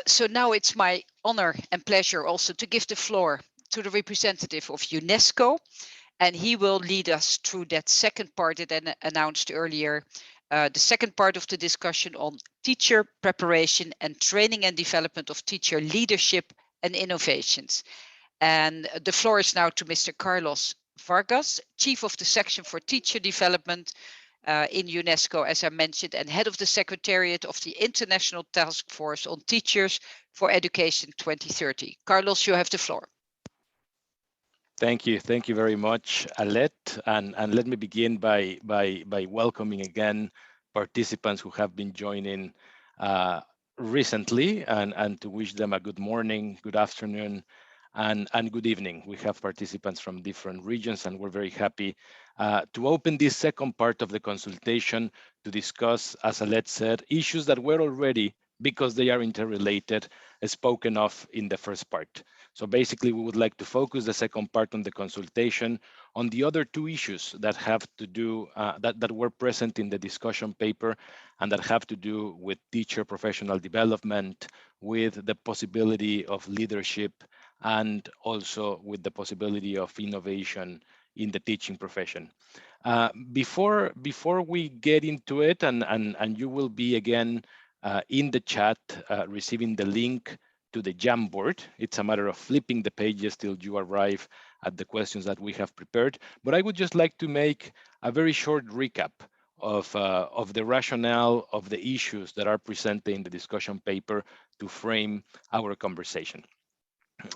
So now it's my honor and pleasure also to give the floor to the representative of UNESCO, and he will lead us through that second part that I announced earlier, the second part of the discussion on teacher preparation and training and development of teacher leadership and innovations. And the floor is now to Mr. Carlos Vargas, Chief of the Section for Teacher Development in UNESCO, as I mentioned, and head of the Secretariat of the International Task Force on Teachers for Education 2030. Carlos, you have the floor. Thank you very much, Alette. And let me begin by welcoming again participants who have been joining recently, and to wish them a good morning, good afternoon, and good evening. We have participants from different regions, and we're very happy to open this second part of the consultation to discuss, as Alette said, issues that were already, because they are interrelated, spoken of in the first part. So basically, we would like to focus the second part on the consultation on the other two issues that have to do, that were present in the discussion paper and that have to do with teacher professional development, with the possibility of leadership, and also with the possibility of innovation in the teaching profession. Before we get into it, and you will be again in the chat receiving the link to the Jamboard. It's a matter of flipping the pages till you arrive at the questions that we have prepared. But I would just like to make a very short recap of the rationale of the issues that are presented in the discussion paper to frame our conversation.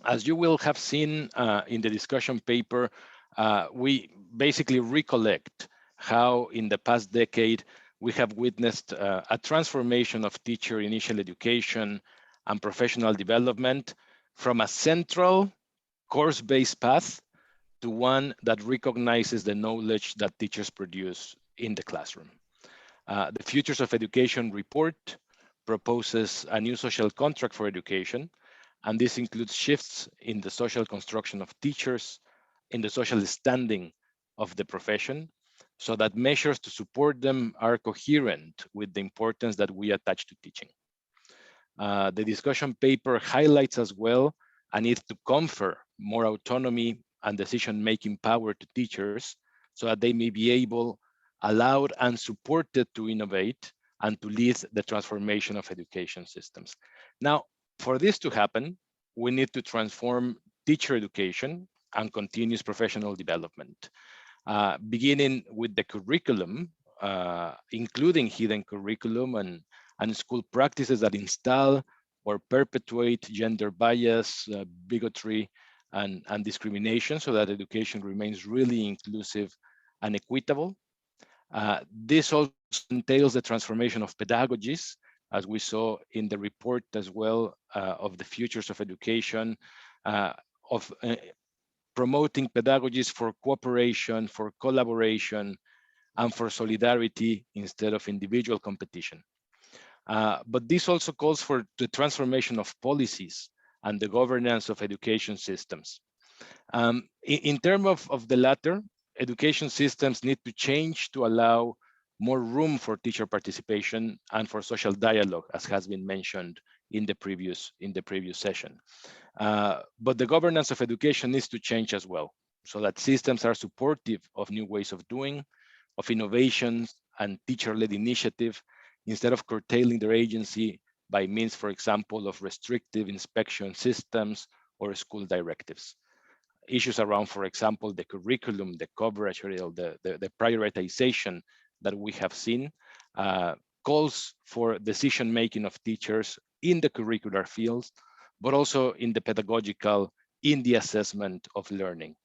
As you will have seen in the discussion paper, we basically recollect how in the past decade we have witnessed a transformation of teacher initial education and professional development from a central course-based path to one that recognizes the knowledge that teachers produce in the classroom. The Futures of Education report proposes a new social contract for education, and this includes shifts in the social construction of teachers, in the social standing of the profession, so that measures to support them are coherent with the importance that we attach to teaching. The discussion paper highlights as well a need to confer more autonomy and decision-making power to teachers so that they may be able, allowed and supported to innovate and to lead the transformation of education systems. Now, for this to happen, we need to transform teacher education and continuous professional development, beginning with the curriculum, including hidden curriculum and school practices that install or perpetuate gender bias, bigotry, and discrimination, so that education remains really inclusive and equitable. This also entails the transformation of pedagogies, as we saw in the report as well of the Futures of Education, of promoting pedagogies for cooperation, for collaboration, and for solidarity instead of individual competition. But this also calls for the transformation of policies and the governance of education systems. In terms of the latter, education systems need to change to allow more room for teacher participation and for social dialogue, as has been mentioned in the previous session. But the governance of education needs to change as well, so that systems are supportive of new ways of doing, of innovations and teacher-led initiative, instead of curtailing their agency by means, for example, of restrictive inspection systems or school directives. Issues around, for example, the curriculum, the coverage, or the prioritization that we have seen calls for decision-making of teachers in the curricular fields, but also in the pedagogical, in the assessment of learning.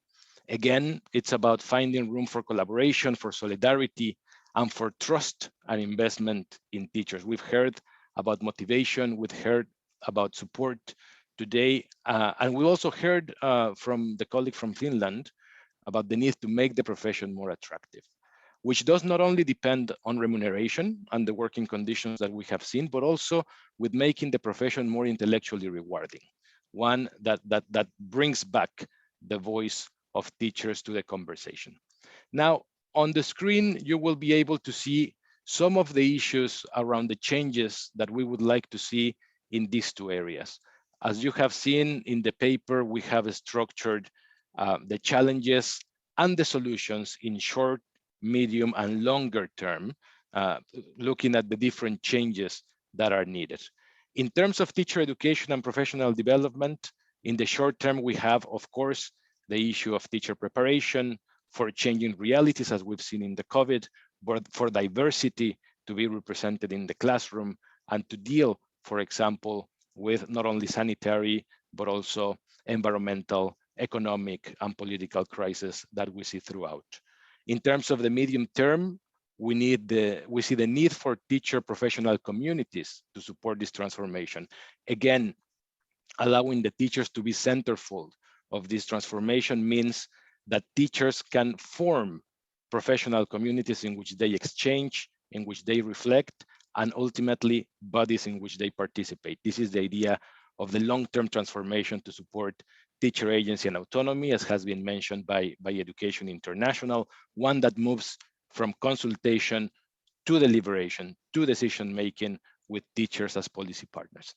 Again, it's about finding room for collaboration, for solidarity, and for trust and investment in teachers. We've heard about motivation. We've heard about support today. And we also heard from the colleague from Finland about the need to make the profession more attractive, which does not only depend on remuneration and the working conditions that we have seen, but also with making the profession more intellectually rewarding, one that brings back the voice of teachers to the conversation. Now, on the screen, you will be able to see some of the issues around the changes that we would like to see in these two areas. As you have seen in the paper, we have structured the challenges and the solutions in short, medium, and longer term, looking at the different changes that are needed. In terms of teacher education and professional development, in the short term, we have, of course, the issue of teacher preparation for changing realities, as we've seen in the COVID, but for diversity to be represented in the classroom and to deal, for example, with not only sanitary, but also environmental, economic, and political crises that we see throughout. In terms of the medium term, we see the need for teacher professional communities to support this transformation. Again, allowing the teachers to be centerfold of this transformation means that teachers can form professional communities in which they exchange, in which they reflect, and ultimately bodies in which they participate. This is the idea of the long-term transformation to support teacher agency and autonomy, as has been mentioned by Education International, one that moves from consultation to deliberation, to decision-making with teachers as policy partners.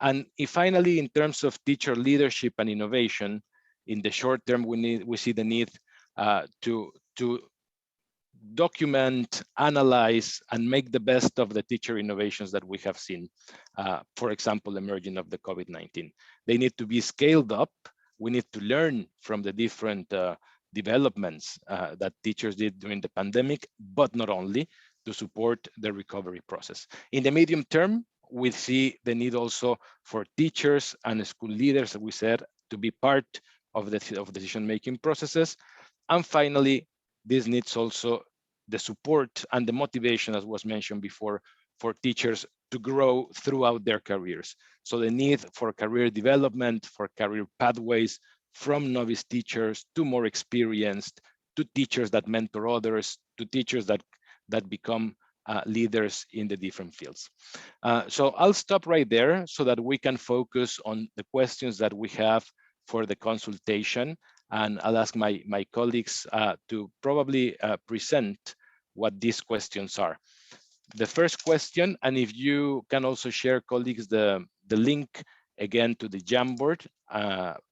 And finally, in terms of teacher leadership and innovation, in the short term, we see the need to document, analyze, and make the best of the teacher innovations that we have seen, for example, emerging of the COVID-19. They need to be scaled up. We need to learn from the different developments that teachers did during the pandemic, but not only, to support the recovery process. In the medium term, we see the need also for teachers and school leaders, as we said, to be part of the decision-making processes. And finally, this needs also the support and the motivation, as was mentioned before, for teachers to grow throughout their careers. So the need for career development, for career pathways, from novice teachers to more experienced, to teachers that mentor others, to teachers that become leaders in the different fields. So I'll stop right there so that we can focus on the questions that we have for the consultation. And I'll ask my colleagues to probably present what these questions are. The first question, and if you can also share, colleagues, the link again to the Jamboard.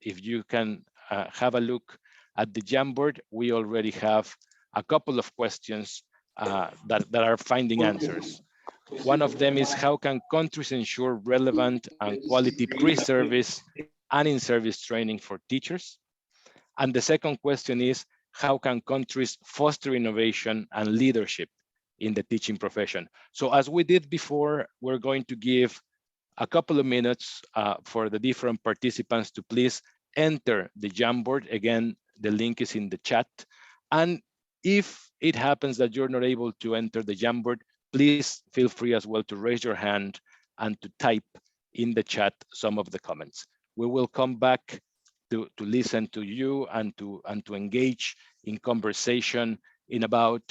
If you can have a look at the Jamboard, we already have a couple of questions that are finding answers. One of them is, how can countries ensure relevant and quality pre-service and in-service training for teachers? And the second question is, how can countries foster innovation and leadership in the teaching profession? So as we did before, we're going to give a couple of minutes for the different participants to please enter the Jamboard. Again, the link is in the chat. And if it happens that you're not able to enter the Jamboard, please feel free as well to raise your hand and to type in the chat some of the comments. We will come back to listen to you and to engage in conversation in about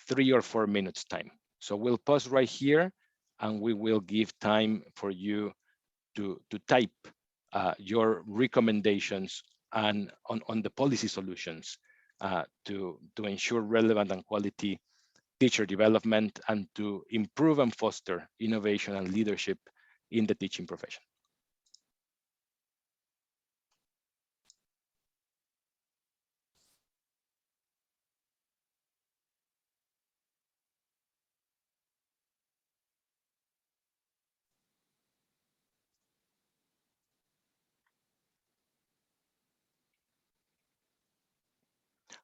3 or 4 minutes time. So we'll pause right here and we will give time for you to type your recommendations and on the policy solutions to ensure relevant and quality teacher development and to improve and foster innovation and leadership in the teaching profession.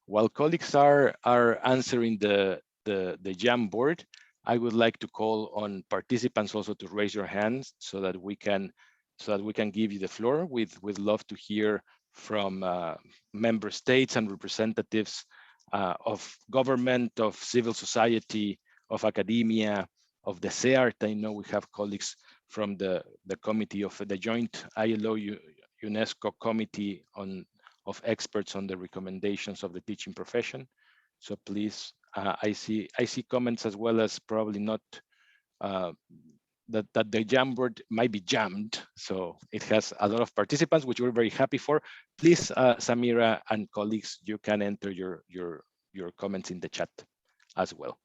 While colleagues are answering the Jamboard, I would like to call on participants also to raise your hands so that we can give you the floor. We'd love to hear from member states and representatives of government, of civil society, of academia, of the CEART. I know we have colleagues from the committee of the joint ILO UNESCO committee of experts on the recommendations of the teaching profession. So please, I see comments as well as probably not that the Jamboard might be jammed. So it has a lot of participants, which we're very happy for. Please, Samira and colleagues, you can enter your comments in the chat as well.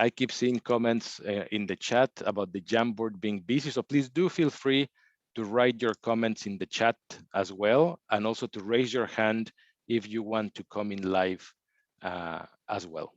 I keep seeing comments in the chat about the Jamboard being busy, so please do feel free to write your comments in the chat as well, and also to raise your hand if you want to come in live as well.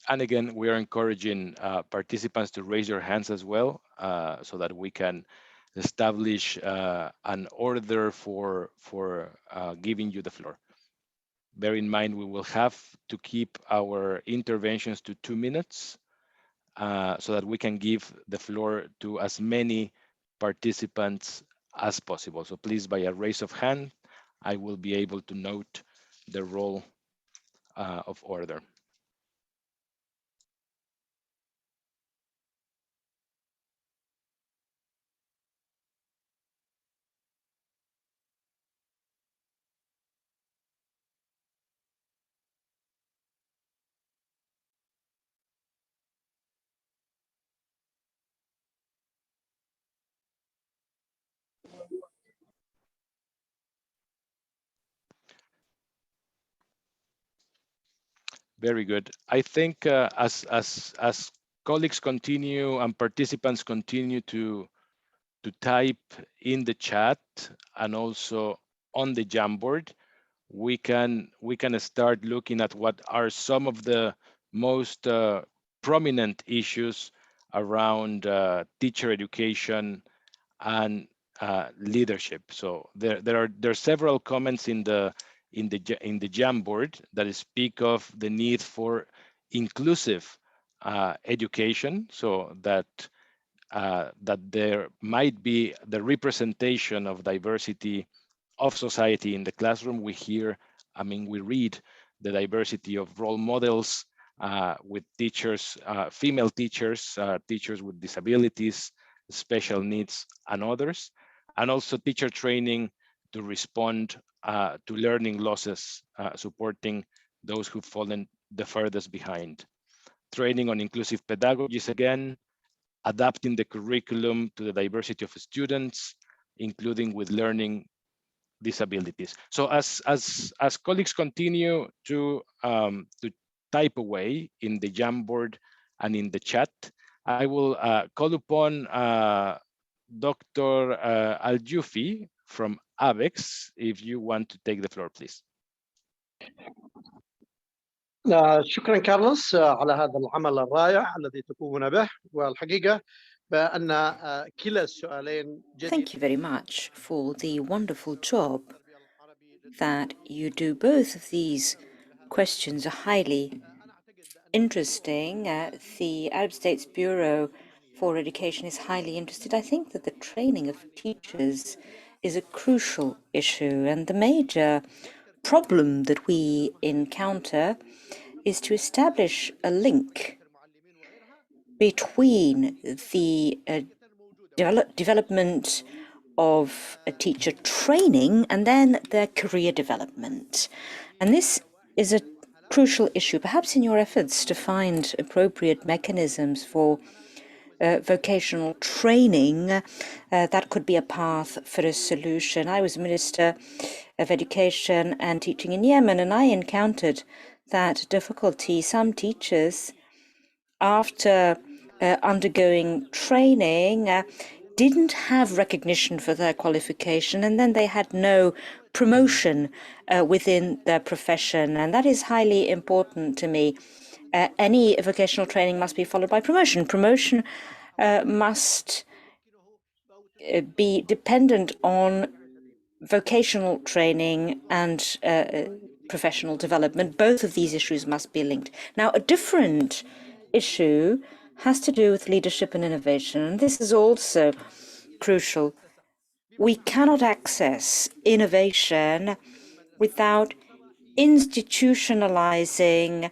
And again, we are encouraging participants to raise your hands as well, so that we can establish an order for giving you the floor. Bear in mind, we will have to keep our interventions to 2 minutes so that we can give the floor to as many participants as possible. So please, by a raise of hand, I will be able to note the roll of order. Very good. I think as colleagues continue and participants continue to type in the chat and also on the Jamboard, we can start looking at what are some of the most prominent issues around teacher education and leadership. So there are several comments in the Jamboard that speak of the need for inclusive education, so that there might be the representation of diversity of society in the classroom. We hear, we read the diversity of role models with teachers, female teachers, teachers with disabilities, special needs, and others, and also teacher training to respond to learning losses, supporting those who've fallen the furthest behind. Training on inclusive pedagogies, again, adapting the curriculum to the diversity of students, including with learning disabilities. So as colleagues continue to type away in the Jamboard and in the chat, I will call upon Dr. AlJaffy from ABEX, if you want to take the floor, please. شكرا كارلوس على هذا العمل الرائع الذي تقومون به، والحقيقة بأن كلا السؤالين. Thank you very much for the wonderful job that you do. Both of these questions are highly interesting. The Arab States Bureau for Education is highly interested. I think that the training of teachers is a crucial issue, and the major problem that we encounter is to establish a link between the development of a teacher training and then their career development. And this is a crucial issue. Perhaps in your efforts to find appropriate mechanisms for vocational training, that could be a path for a solution. I was Minister of Education and Teaching in Yemen, and I encountered that difficulty. Some teachers, after undergoing training didn't have recognition for their qualification, and then they had no promotion within their profession. And that is highly important to me. Any vocational training must be followed by promotion. Promotion must be dependent on vocational training and professional development. Both of these issues must be linked. Now, a different issue has to do with leadership and innovation, and this is also crucial. We cannot access innovation without institutionalizing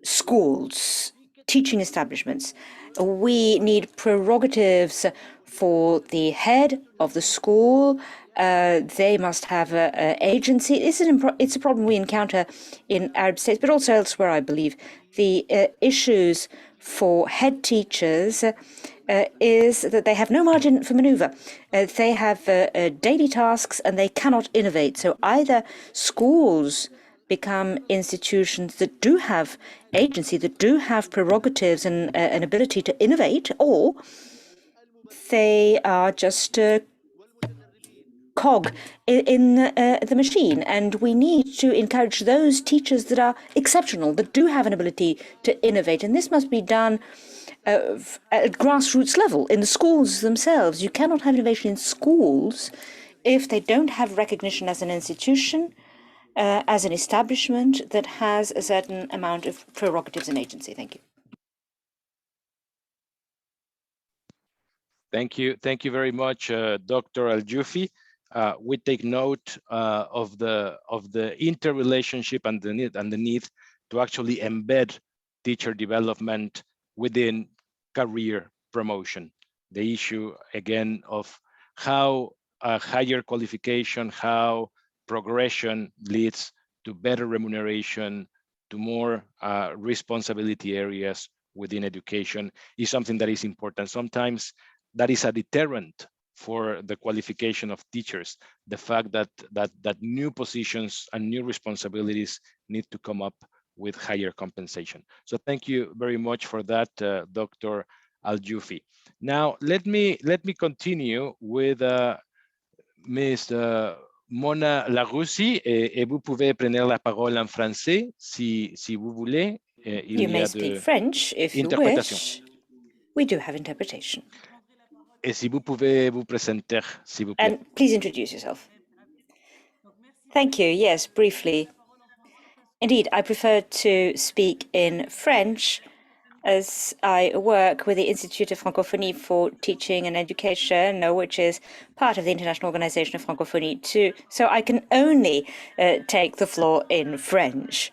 schools, teaching establishments. We need prerogatives for the head of the school. They must have an agency. It's a problem we encounter in Arab states, but also elsewhere, I believe. The issues for head teachers is that they have no margin for maneuver. They have daily tasks and they cannot innovate. So either schools become institutions that do have agency, that do have prerogatives and an ability to innovate, or they are just a cog in the machine. And we need to encourage those teachers that are exceptional, that do have an ability to innovate. And this must be done at grassroots level, in the schools themselves. You cannot have innovation in schools if they don't have recognition as an institution, as an establishment that has a certain amount of prerogatives and agency. Thank you. Thank you very much, Dr. AlJaffy. We take note of the interrelationship and the need to actually embed teacher development within career promotion. The issue again of how higher qualification, how progression leads to better remuneration, to more responsibility areas within education is something that is important. Sometimes that is a deterrent for the qualification of teachers, the fact that new positions and new responsibilities need to come up with higher compensation. So thank you very much for that, Dr. AlJaffy. Now let me continue with Ms. Mona Laroussi, et vous pouvez prendre la parole en français si vous voulez. You may speak French if you wish. We do have interpretation. Et si vous pouvez vous présenter, s'il vous plaît. And please introduce yourself. Thank you. Yes, briefly. Indeed, I prefer to speak in French as I work with the Institute of Francophonie for Teaching and Education, which is part of the International Organization of Francophonie too. So I can only take the floor in French.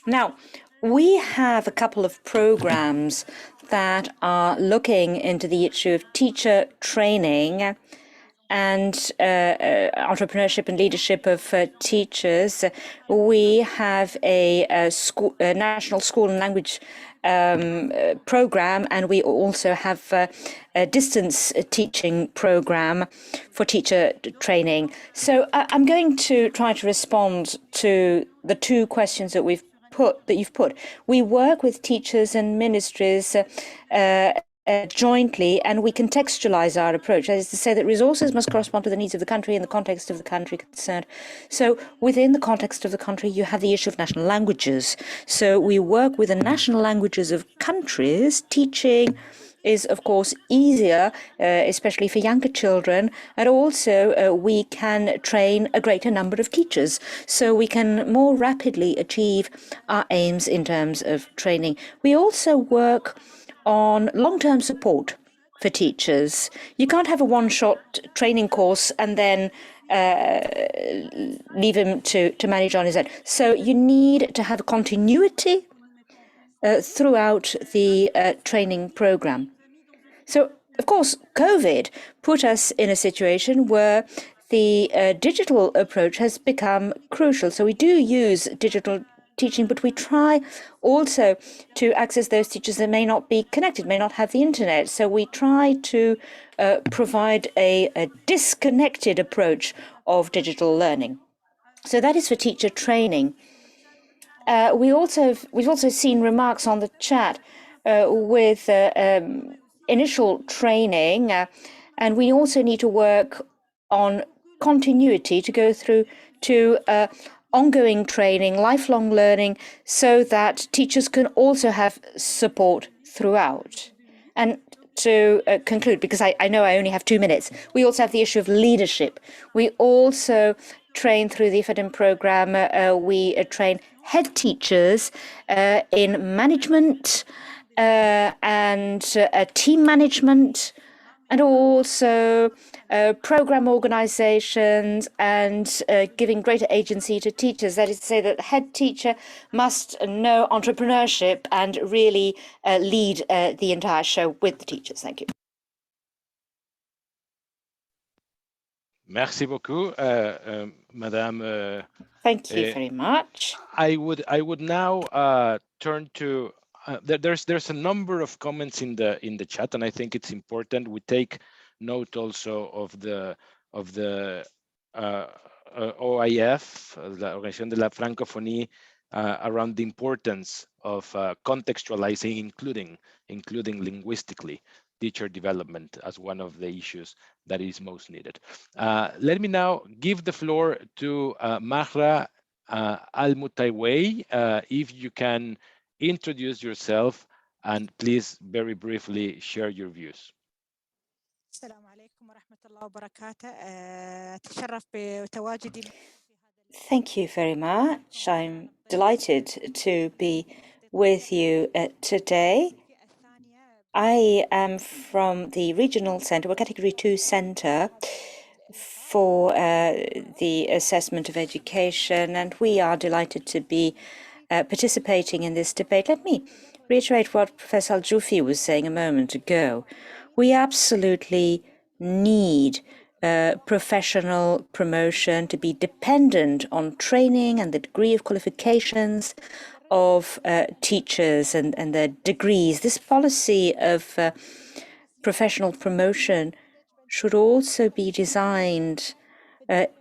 Now, we have a couple of programs that are looking into the issue of teacher training and entrepreneurship and leadership of teachers. We have a national school and language program, and we also have a distance teaching program for teacher training. So I'm going to try to respond to the two questions that you've put. We work with teachers and ministries jointly, and we contextualize our approach. That is to say that resources must correspond to the needs of the country in the context of the country concerned. So within the context of the country, you have the issue of national languages. So we work with the national languages of countries. Teaching is, of course, easier, especially for younger children. And also, we can train a greater number of teachers. So we can more rapidly achieve our aims in terms of training. We also work on long-term support for teachers. You can't have a one-shot training course and then leave him to manage on his own. So you need to have a continuity throughout the training program. So, of course, COVID put us in a situation where the digital approach has become crucial. So we do use digital teaching, but we try also to access those teachers that may not be connected, may not have the internet. So we try to provide a disconnected approach of digital learning. So that is for teacher training. We've also seen remarks on the chat with initial training, and we also need to work on continuity to go through to ongoing training, lifelong learning, so that teachers can also have support throughout. And to conclude, because I know I only have 2 minutes, we also have the issue of leadership. We also train through the IFADIM program, we train head teachers in management and team management, and also program organizations, and giving greater agency to teachers. That is to say that the head teacher must know entrepreneurship and really lead the entire show with the teachers. Thank you. Merci beaucoup, Madame. Thank you very much. I would now turn to there's a number of comments in the chat, and I think it's important we take note also of the OIF, la Organización de la Francophonie, around the importance of contextualizing, including linguistically, teacher development as one of the issues that is most needed. Let me now give the floor to Mahra AlJaffy. If you can introduce yourself and please very briefly share your views. Thank you very much. I'm delighted to be with you today. I am from the regional center, or category 2 center for the assessment of education, and we are delighted to be participating in this debate. Let me reiterate what Professor AlJaffy was saying a moment ago. We absolutely need professional promotion to be dependent on training and the degree of qualifications of teachers and their degrees. This policy of professional promotion should also be designed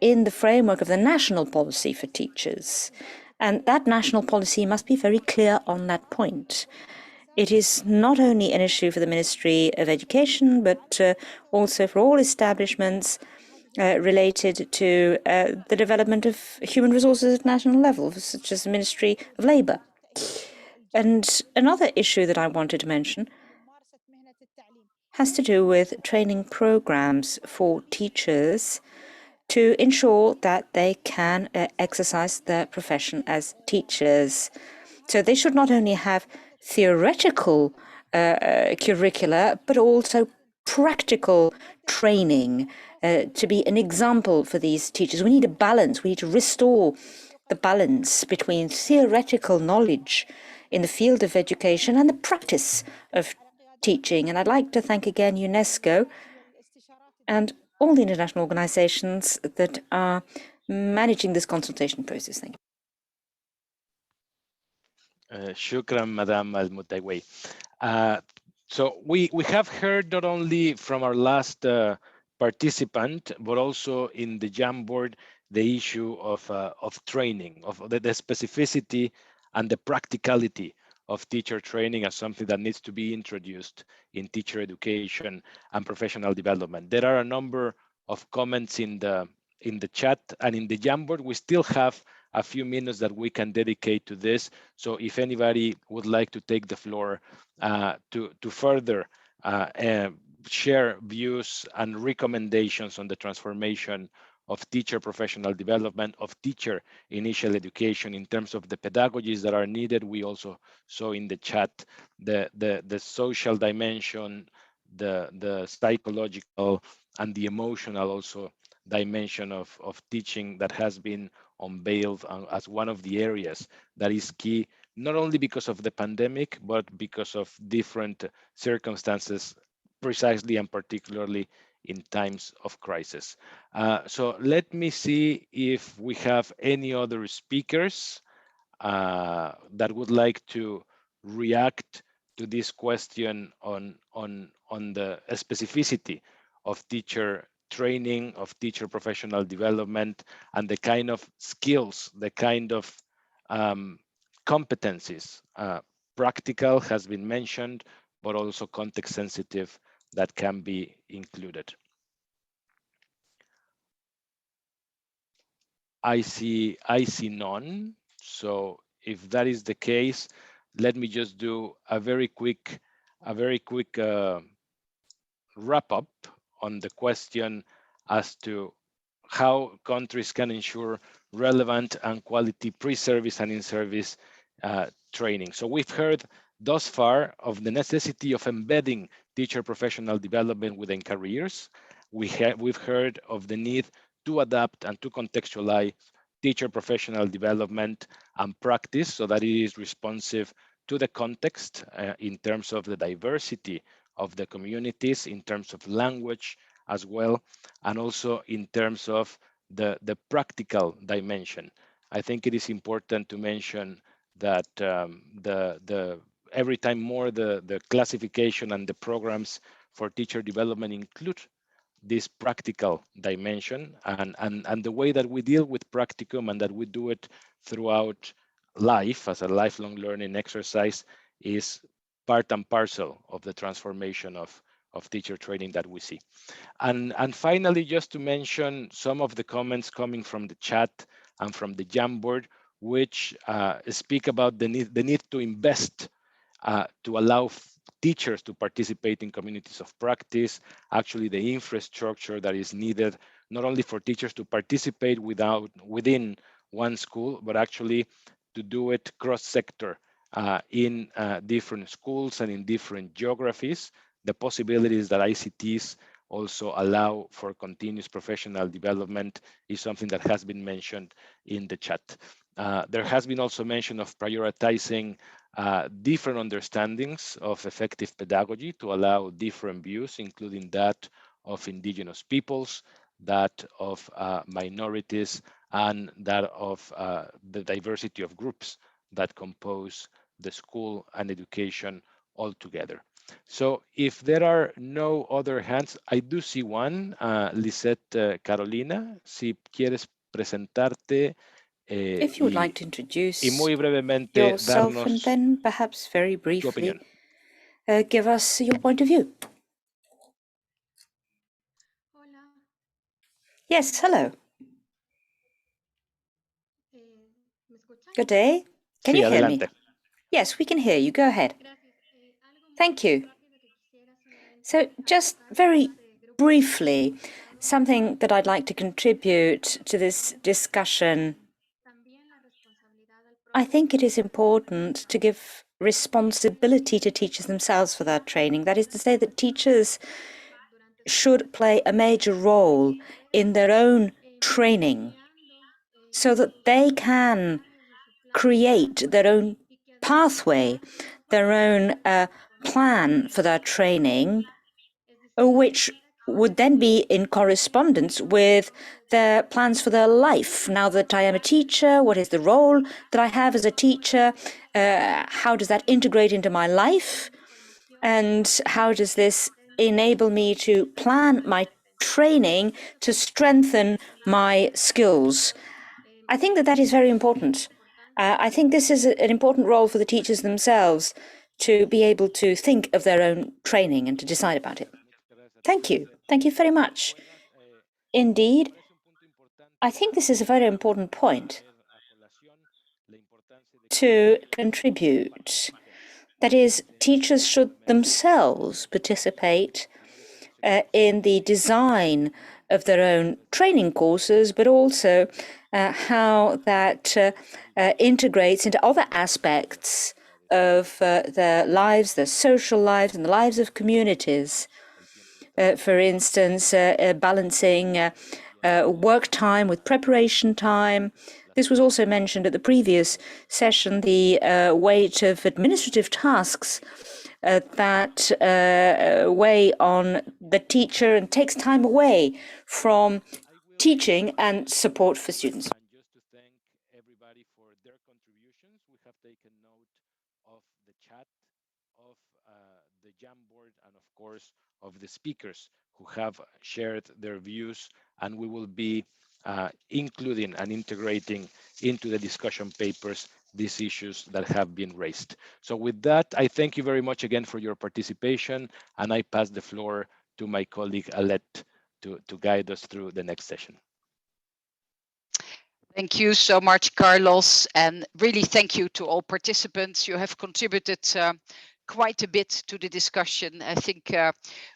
in the framework of the national policy for teachers. And that national policy must be very clear on that point. It is not only an issue for the Ministry of Education, but also for all establishments related to the development of human resources at national level, such as the Ministry of Labour. And another issue that I wanted to mention has to do with training programs for teachers to ensure that they can exercise their profession as teachers. So they should not only have theoretical curricula, but also practical training to be an example for these teachers. We need a balance. We need to restore the balance between theoretical knowledge in the field of education and the practice of teaching. And I'd like to thank again UNESCO and all the international organizations that are managing this consultation process. Thank you. Shukran, Madame AlJaffy. So we have heard not only from our last participant, but also in the Jamboard, the issue of training, of the specificity and the practicality of teacher training as something that needs to be introduced in teacher education and professional development. There are a number of comments in the chat, and in the Jamboard, we still have a few minutes that we can dedicate to this. So if anybody would like to take the floor to further share views and recommendations on the transformation of teacher professional development, of teacher initial education in terms of the pedagogies that are needed. We also saw in the chat the social dimension, the psychological and the emotional also dimension of teaching that has been unveiled as one of the areas that is key, not only because of the pandemic, but because of different circumstances, precisely and particularly in times of crisis. So let me see if we have any other speakers that would like to react to this question on the specificity of teacher training, of teacher professional development, and the kind of skills, the kind of competencies practical has been mentioned, but also context sensitive that can be included. I see none. So if that is the case, let me just do a very quick wrap up on the question as to how countries can ensure relevant and quality pre-service and in-service training. So we've heard thus far of the necessity of embedding teacher professional development within careers. We've heard of the need to adapt and to contextualize teacher professional development and practice so that it is responsive to the context in terms of the diversity of the communities, in terms of language as well, and also in terms of the practical dimension. I think it is important to mention that every time more the classification and the programs for teacher development include this practical dimension, and the way that we deal with practicum and that we do it throughout life as a lifelong learning exercise is part and parcel of the transformation of teacher training that we see. And finally, just to mention some of the comments coming from the chat and from the Jamboard, which speak about the need to invest to allow teachers to participate in communities of practice, actually the infrastructure that is needed, not only for teachers to participate within one school, but actually to do it cross-sector in different schools and in different geographies. The possibilities that ICTs also allow for continuous professional development is something that has been mentioned in the chat. There has been also mention of prioritizing different understandings of effective pedagogy to allow different views, including that of indigenous peoples, that of minorities, and that of the diversity of groups that compose the school and education altogether. So if there are no other hands, I do see one, Lisette Carolina, si quieres presentarte. If you would like to introduce muy brevemente yourself and then perhaps very briefly give us your point of view. Yes, hello. Good day. Can you hear me? Yes, we can hear you. Go ahead. Thank you. So just very briefly, something that I'd like to contribute to this discussion. I think it is important to give responsibility to teachers themselves for their training. That is to say that teachers should play a major role in their own training so that they can create their own pathway, their own plan for their training, which would then be in correspondence with their plans for their life. Now that I am a teacher, what is the role that I have as a teacher? How does that integrate into my life? And how does this enable me to plan my training to strengthen my skills? I think that that is very important. I think this is an important role for the teachers themselves to be able to think of their own training and to decide about it. Thank you. Thank you very much. Indeed, I think this is a very important point to contribute. That is, teachers should themselves participate in the design of their own training courses, but also how that integrates into other aspects of their lives, their social lives, and the lives of communities. For instance, balancing work time with preparation time. This was also mentioned at the previous session, the weight of administrative tasks that weigh on the teacher and takes time away from teaching and support for students. And just to thank everybody for their contributions. We have taken note of the chat, of the Jamboard, and of course of the speakers who have shared their views, and we will be including and integrating into the discussion papers these issues that have been raised. So with that, I thank you very much again for your participation, and I pass the floor to my colleague Alette to guide us through the next session. Thank you so much, Carlos, and really thank you to all participants. You have contributed quite a bit to the discussion. I think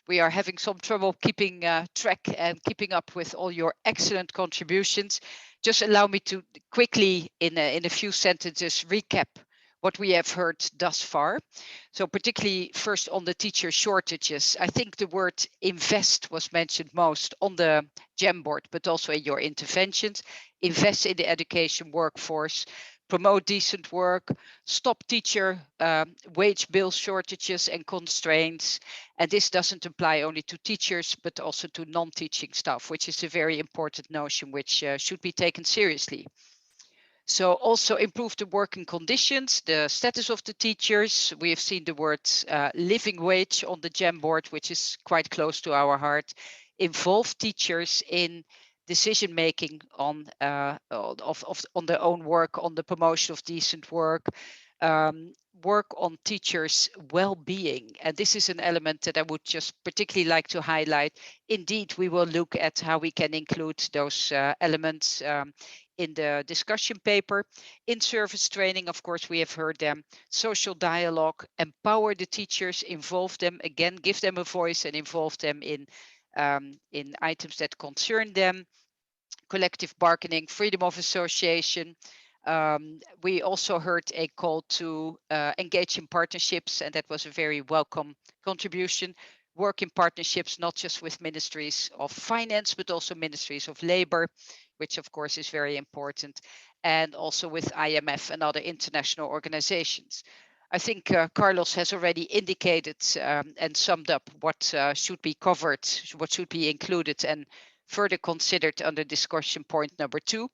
we are having some trouble keeping track and keeping up with all your excellent contributions. Just allow me to quickly, in a few sentences, recap what we have heard thus far. So particularly first on the teacher shortages, I think the word invest was mentioned most on the Jamboard, but also in your interventions. Invest in the education workforce, promote decent work, stop teacher wage bill shortages and constraints. And this doesn't apply only to teachers, but also to non-teaching staff, which is a very important notion which should be taken seriously. So also improve the working conditions, the status of the teachers. We have seen the word living wage on the Jamboard, which is quite close to our heart. Involve teachers in decision making on their own work, on the promotion of decent work. Work on teachers' well-being. And this is an element that I would just particularly like to highlight. Indeed, we will look at how we can include those elements in the discussion paper. In-service training, of course, we have heard them. Social dialogue, empower the teachers, involve them, again, give them a voice and involve them in items that concern them. Collective bargaining, freedom of association. We also heard a call to engage in partnerships, and that was a very welcome contribution. Work in partnerships, not just with ministries of finance, but also ministries of labor, which of course is very important, and also with IMF and other international organizations. I think Carlos has already indicated and summed up what should be covered, what should be included and further considered under discussion point number 2.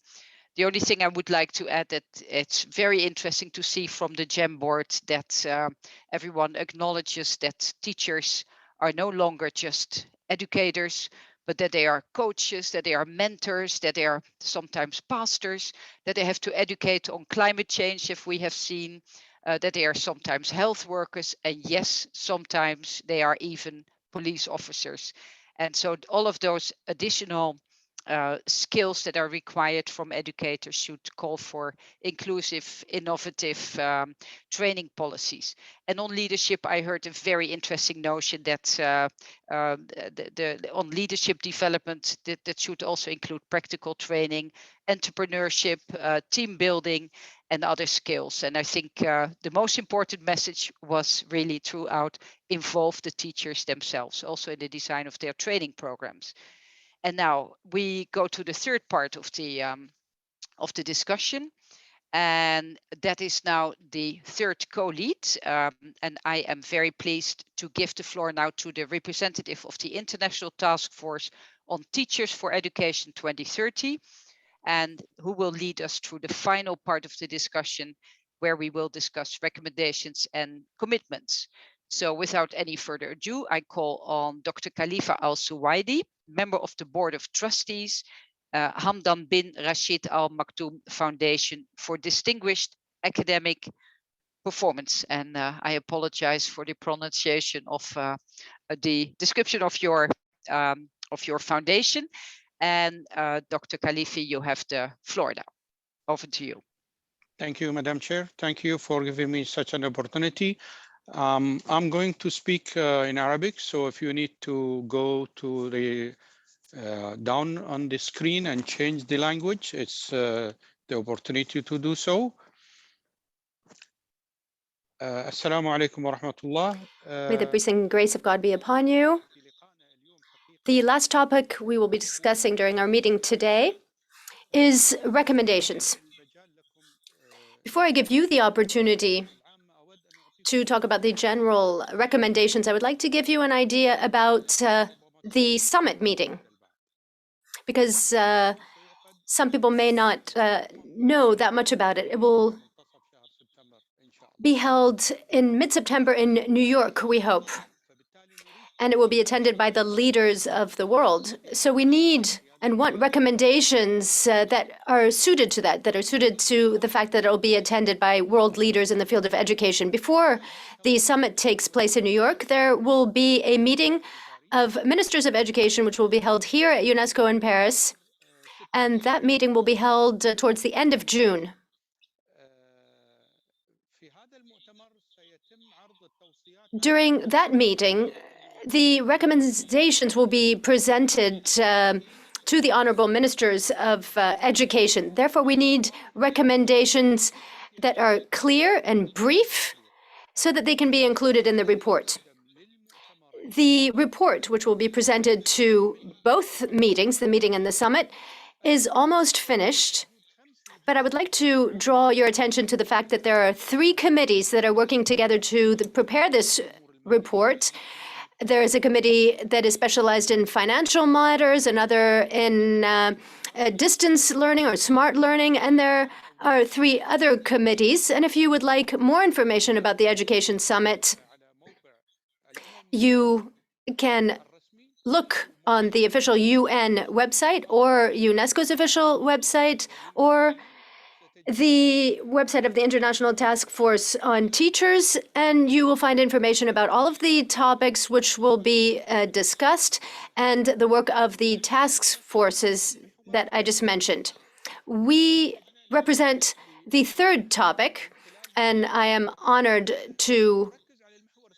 The only thing I would like to add that it's very interesting to see from the Jamboard that everyone acknowledges that teachers are no longer just educators, but that they are coaches, that they are mentors, that they are sometimes pastors, that they have to educate on climate change, if we have seen, that they are sometimes health workers, and yes, sometimes they are even police officers. And so all of those additional skills that are required from educators should call for inclusive, innovative training policies. And on leadership, I heard a very interesting notion that on leadership development, that should also include practical training, entrepreneurship, team building, and other skills. And I think the most important message was really throughout, involve the teachers themselves, also in the design of their training programs. And now we go to the third part of the discussion, and that is now the third co-lead. And I am very pleased to give the floor now to the representative of the International Task Force on Teachers for Education 2030, and who will lead us through the final part of the discussion, where we will discuss recommendations and commitments. So without any further ado, I call on Dr. Khalifa Al-Suwaidi, member of the Board of Trustees, Hamdan bin Rashid Al Maktoum Foundation for Distinguished Academic Performance. And I apologize for the pronunciation of the description of your foundation. And Dr. Khalifa, you have the floor now. Over to you. Thank you, Madam Chair. Thank you for giving me such an opportunity. I'm going to speak in Arabic, so if you need to go to the down on the screen and change the language, it's the opportunity to do so. Assalamu alaikum wa rahmatullah. May the peace and grace of God be upon you. The last topic we will be discussing during our meeting today is recommendations. Before I give you the opportunity to talk about the general recommendations, I would like to give you an idea about the summit meeting, because some people may not know that much about it. It will be held in mid-September in New York, we hope, and it will be attended by the leaders of the world. So we need and want recommendations that are suited to that are suited to the fact that it will be attended by world leaders in the field of education. Before the summit takes place in New York, there will be a meeting of ministers of education, which will be held here at UNESCO in Paris. And that meeting will be held towards the end of June. During that meeting, the recommendations will be presented to the honorable ministers of education. Therefore, we need recommendations that are clear and brief so that they can be included in the report. The report, which will be presented to both meetings, the meeting and the summit, is almost finished. But I would like to draw your attention to the fact that there are 3 committees that are working together to prepare this report. There is a committee that is specialized in financial matters, another in distance learning or smart learning, and there are 3 other committees. And if you would like more information about the Education Summit, you can look on the official UN website or UNESCO's official website or the website of the International Task Force on Teachers, and you will find information about all of the topics which will be discussed and the work of the task forces that I just mentioned. We represent the 3rd topic, and I am honored to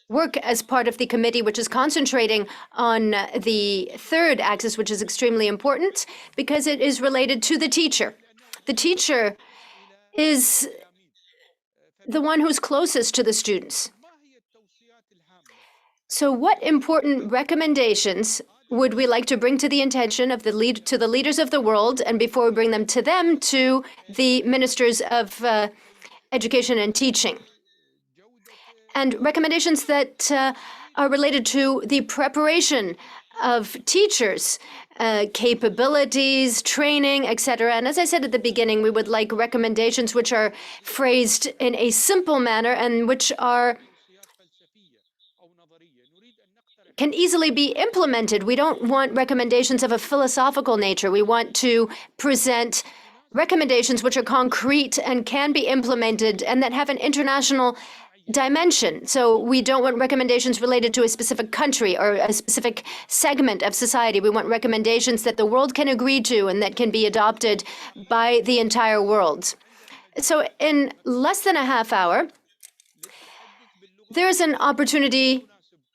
work as part of the committee which is concentrating on the 3rd axis, which is extremely important because it is related to the teacher. The teacher is the one who's closest to the students. So what important recommendations would we like to bring to the attention of the leaders of the world, and before we bring them, to the ministers of education and teaching? And recommendations that are related to the preparation of teachers, capabilities, training, etc. And as I said at the beginning, we would like recommendations which are phrased in a simple manner and which can easily be implemented. We don't want recommendations of a philosophical nature. We want to present recommendations which are concrete and can be implemented and that have an international dimension. So we don't want recommendations related to a specific country or a specific segment of society. We want recommendations that the world can agree to and that can be adopted by the entire world. So in less than a half hour, there is an opportunity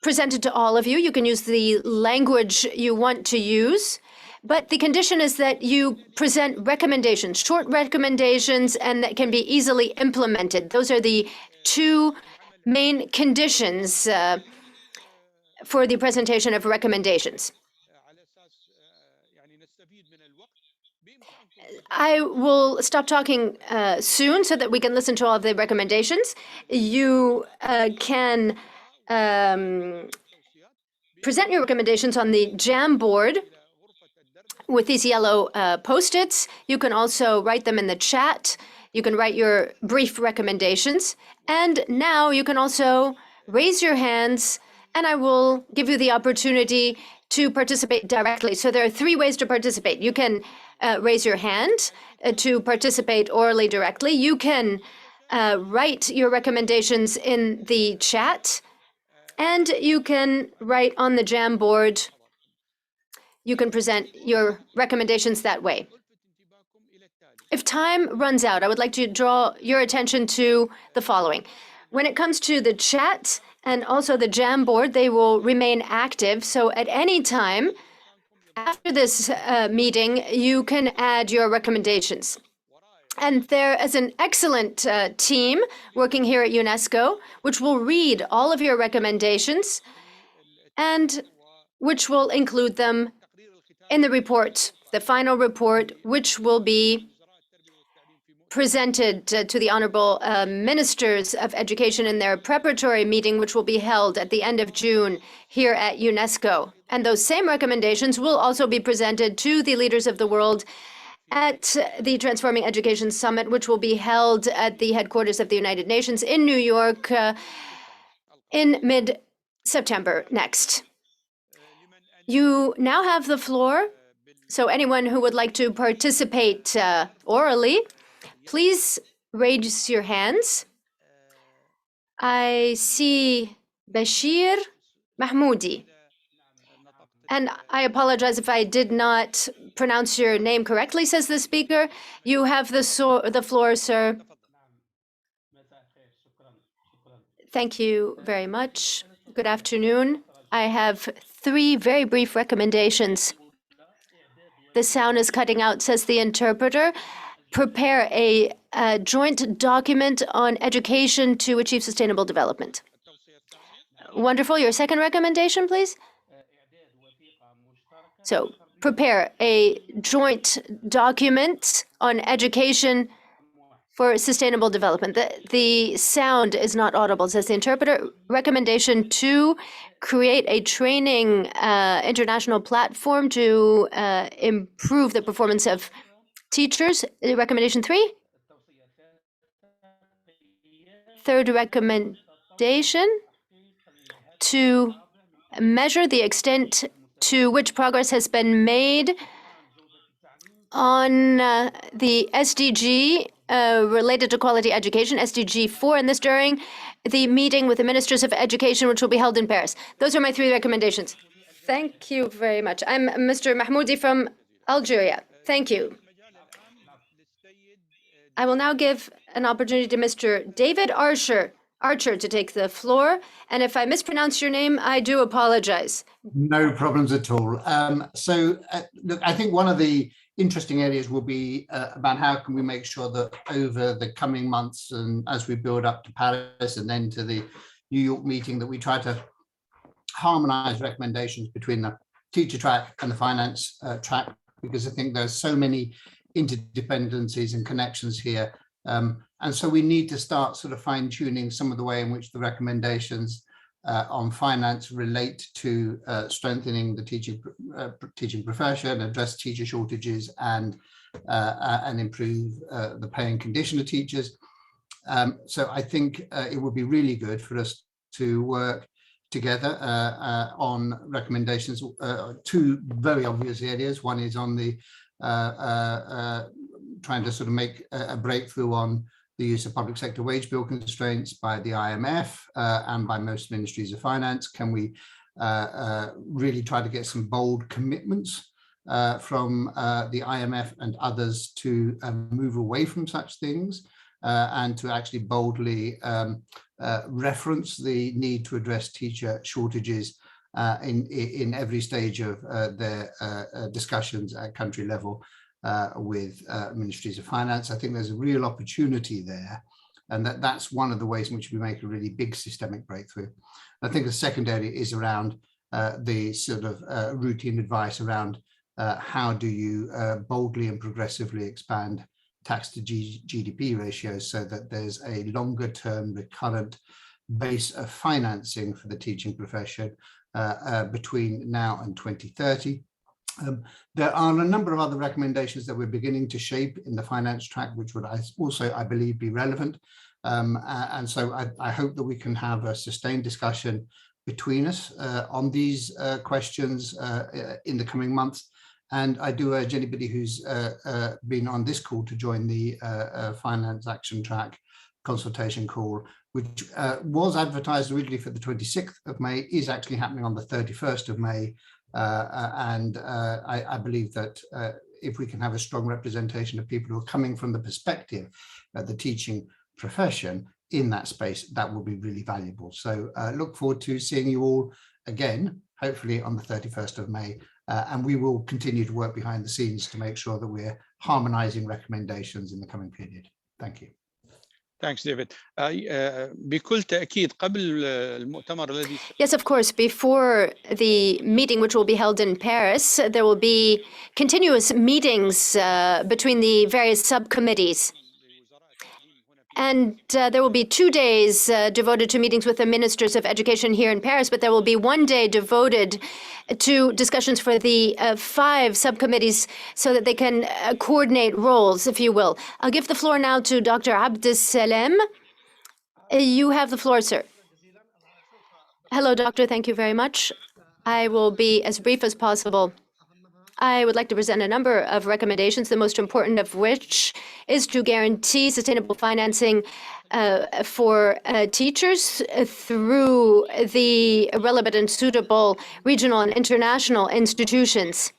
presented to all of you. You can use the language you want to use, but the condition is that you present recommendations, short recommendations, and that can be easily implemented. Those are the 2 main conditions for the presentation of recommendations. I will stop talking soon so that we can listen to all of the recommendations. You can present your recommendations on the Jamboard with these yellow Post-its. You can also write them in the chat. You can write your brief recommendations. And now you can also raise your hands, and I will give you the opportunity to participate directly. So there are 3 ways to participate. You can raise your hand to participate orally directly. You can write your recommendations in the chat, and you can write on the Jamboard. You can present your recommendations that way. If time runs out, I would like to draw your attention to the following. When it comes to the chat and also the Jamboard, they will remain active. So at any time after this meeting, you can add your recommendations. And there is an excellent team working here at UNESCO, which will read all of your recommendations and which will include them in the report, the final report, which will be presented to the honorable ministers of education in their preparatory meeting, which will be held at the end of June here at UNESCO. And those same recommendations will also be presented to the leaders of the world at the Transforming Education Summit, which will be held at the headquarters of the United Nations in New York in mid-September next. You now have the floor. So anyone who would like to participate orally, please raise your hands. I see Bashir Mahmoudi. And I apologize if I did not pronounce your name correctly, says the speaker. You have the floor, sir. Thank you very much. Good afternoon. I have 3 very brief recommendations. The sound is cutting out, says the interpreter. Prepare a joint document on education to achieve sustainable development. Wonderful. Your second recommendation, please? So prepare a joint document on education for sustainable development. The sound is not audible, says the interpreter. Recommendation 2, create a training international platform to improve the performance of teachers. Recommendation 3. Third recommendation, to measure the extent to which progress has been made on the SDG related to quality education, SDG 4, and this during the meeting with the ministers of education, which will be held in Paris. Those are my 3 recommendations. Thank you very much. I'm Mr. Mahmoudi from Algeria. Thank you. I will now give an opportunity to Mr. David Archer to take the floor. And if I mispronounce your name, I do apologize. No problems at all. Look, I think one of the interesting areas will be about how can we make sure that over the coming months and as we build up to Paris and then to the New York meeting, that we try to harmonize recommendations between the teacher track and the finance track, because I think there's so many interdependencies and connections here. And so we need to start sort of fine-tuning some of the way in which the recommendations on finance relate to strengthening the teaching profession, address teacher shortages, and improve the pay and condition of teachers. So I think it would be really good for us to work together on recommendations. 2 very obvious areas. One is on the trying to sort of make a breakthrough on the use of public sector wage bill constraints by the IMF and by most ministries of finance. Can we really try to get some bold commitments from the IMF and others to move away from such things and to actually boldly reference the need to address teacher shortages in every stage of their discussions at country level with ministries of finance. I think there's a real opportunity there, and that's one of the ways in which we make a really big systemic breakthrough. I think the second area is around the sort of routine advice around how do you boldly and progressively expand tax to GDP ratios so that there's a longer term recurrent base of financing for the teaching profession between now and 2030. There are a number of other recommendations that we're beginning to shape in the finance track, which would also, I believe, be relevant. And so I hope that we can have a sustained discussion between us on these questions in the coming months. And I do urge anybody who's been on this call to join the Finance Action Track consultation call, which was advertised originally for the 26th of May, is actually happening on the 31st of May. I believe that if we can have a strong representation of people who are coming from the perspective of the teaching profession in that space, that will be really valuable. So look forward to seeing you all again, hopefully on the 31st of May. And we will continue to work behind the scenes to make sure that we're harmonizing recommendations in the coming period. Thank you. Thanks, David. بكل تأكيد قبل المؤتمر الذي Yes, of course. Before the meeting, which will be held in Paris, there will be continuous meetings between the various subcommittees. And there will be 2 days devoted to meetings with the ministers of education here in Paris, but there will be 1 day devoted to discussions for the 5 subcommittees so that they can coordinate roles, if you will. I'll give the floor now to Dr. Salam. You have the floor, sir. Hello, doctor. Thank you very much. I will be as brief as possible. I would like to present a number of recommendations, the most important of which is to guarantee sustainable financing for teachers through the relevant and suitable regional and international institutions.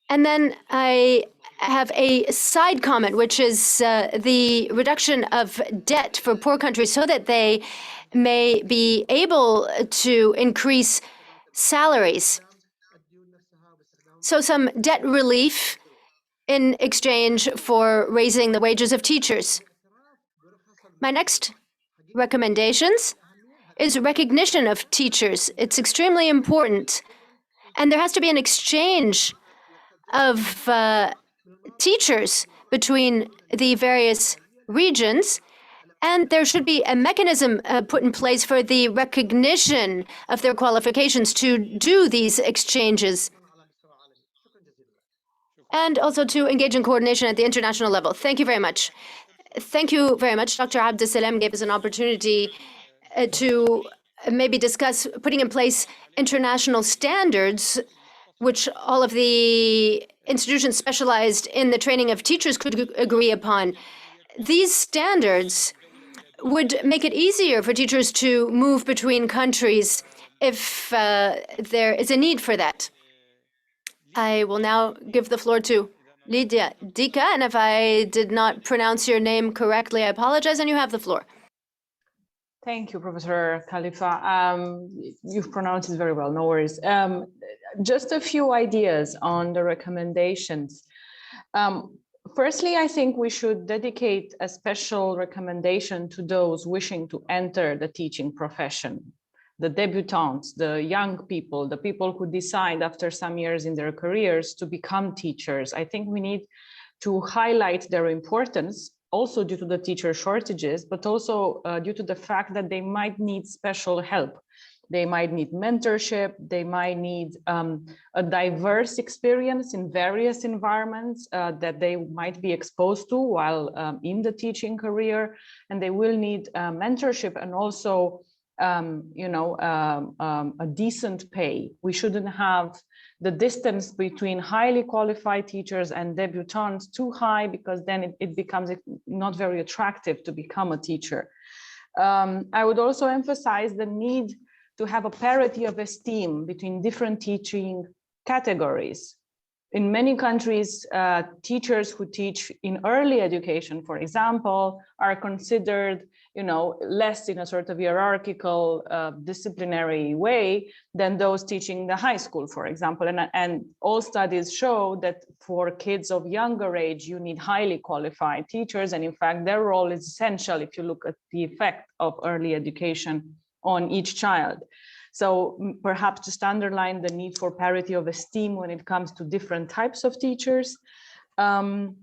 And then I have a side comment, which is the reduction of debt for poor countries so that they may be able to increase salaries. So some debt relief in exchange for raising the wages of teachers. My next recommendations is recognition of teachers. It's extremely important. And there has to be an exchange of teachers between the various regions. And there should be a mechanism put in place for the recognition of their qualifications to do these exchanges. And also to engage in coordination at the international level. Thank you very much. Thank you very much. Dr. Abdul Salam gave us an opportunity to maybe discuss putting in place international standards, which all of the institutions specialized in the training of teachers could agree upon. These standards would make it easier for teachers to move between countries if there is a need for that. I will now give the floor to Lydia Dika, and if I did not pronounce your name correctly, I apologize, and you have the floor. Thank you, Professor Khalifa. You've pronounced it very well, no worries. Just a few ideas on the recommendations. Firstly, I think we should dedicate a special recommendation to those wishing to enter the teaching profession. The debutantes, the young people, the people who decide after some years in their careers to become teachers. I think we need to highlight their importance, also due to the teacher shortages, but also due to the fact that they might need special help. They might need mentorship, they might need a diverse experience in various environments that they might be exposed to while in the teaching career, and they will need mentorship and also a decent pay. We shouldn't have the distance between highly qualified teachers and debutantes too high, because then it becomes not very attractive to become a teacher. I would also emphasize the need to have a parity of esteem between different teaching categories. In many countries, teachers who teach in early education, for example, are considered less in a sort of hierarchical disciplinary way than those teaching the high school, for example. And all studies show that for kids of younger age, you need highly qualified teachers. And in fact, their role is essential if you look at the effect of early education on each child. So perhaps just underline the need for parity of esteem when it comes to different types of teachers. And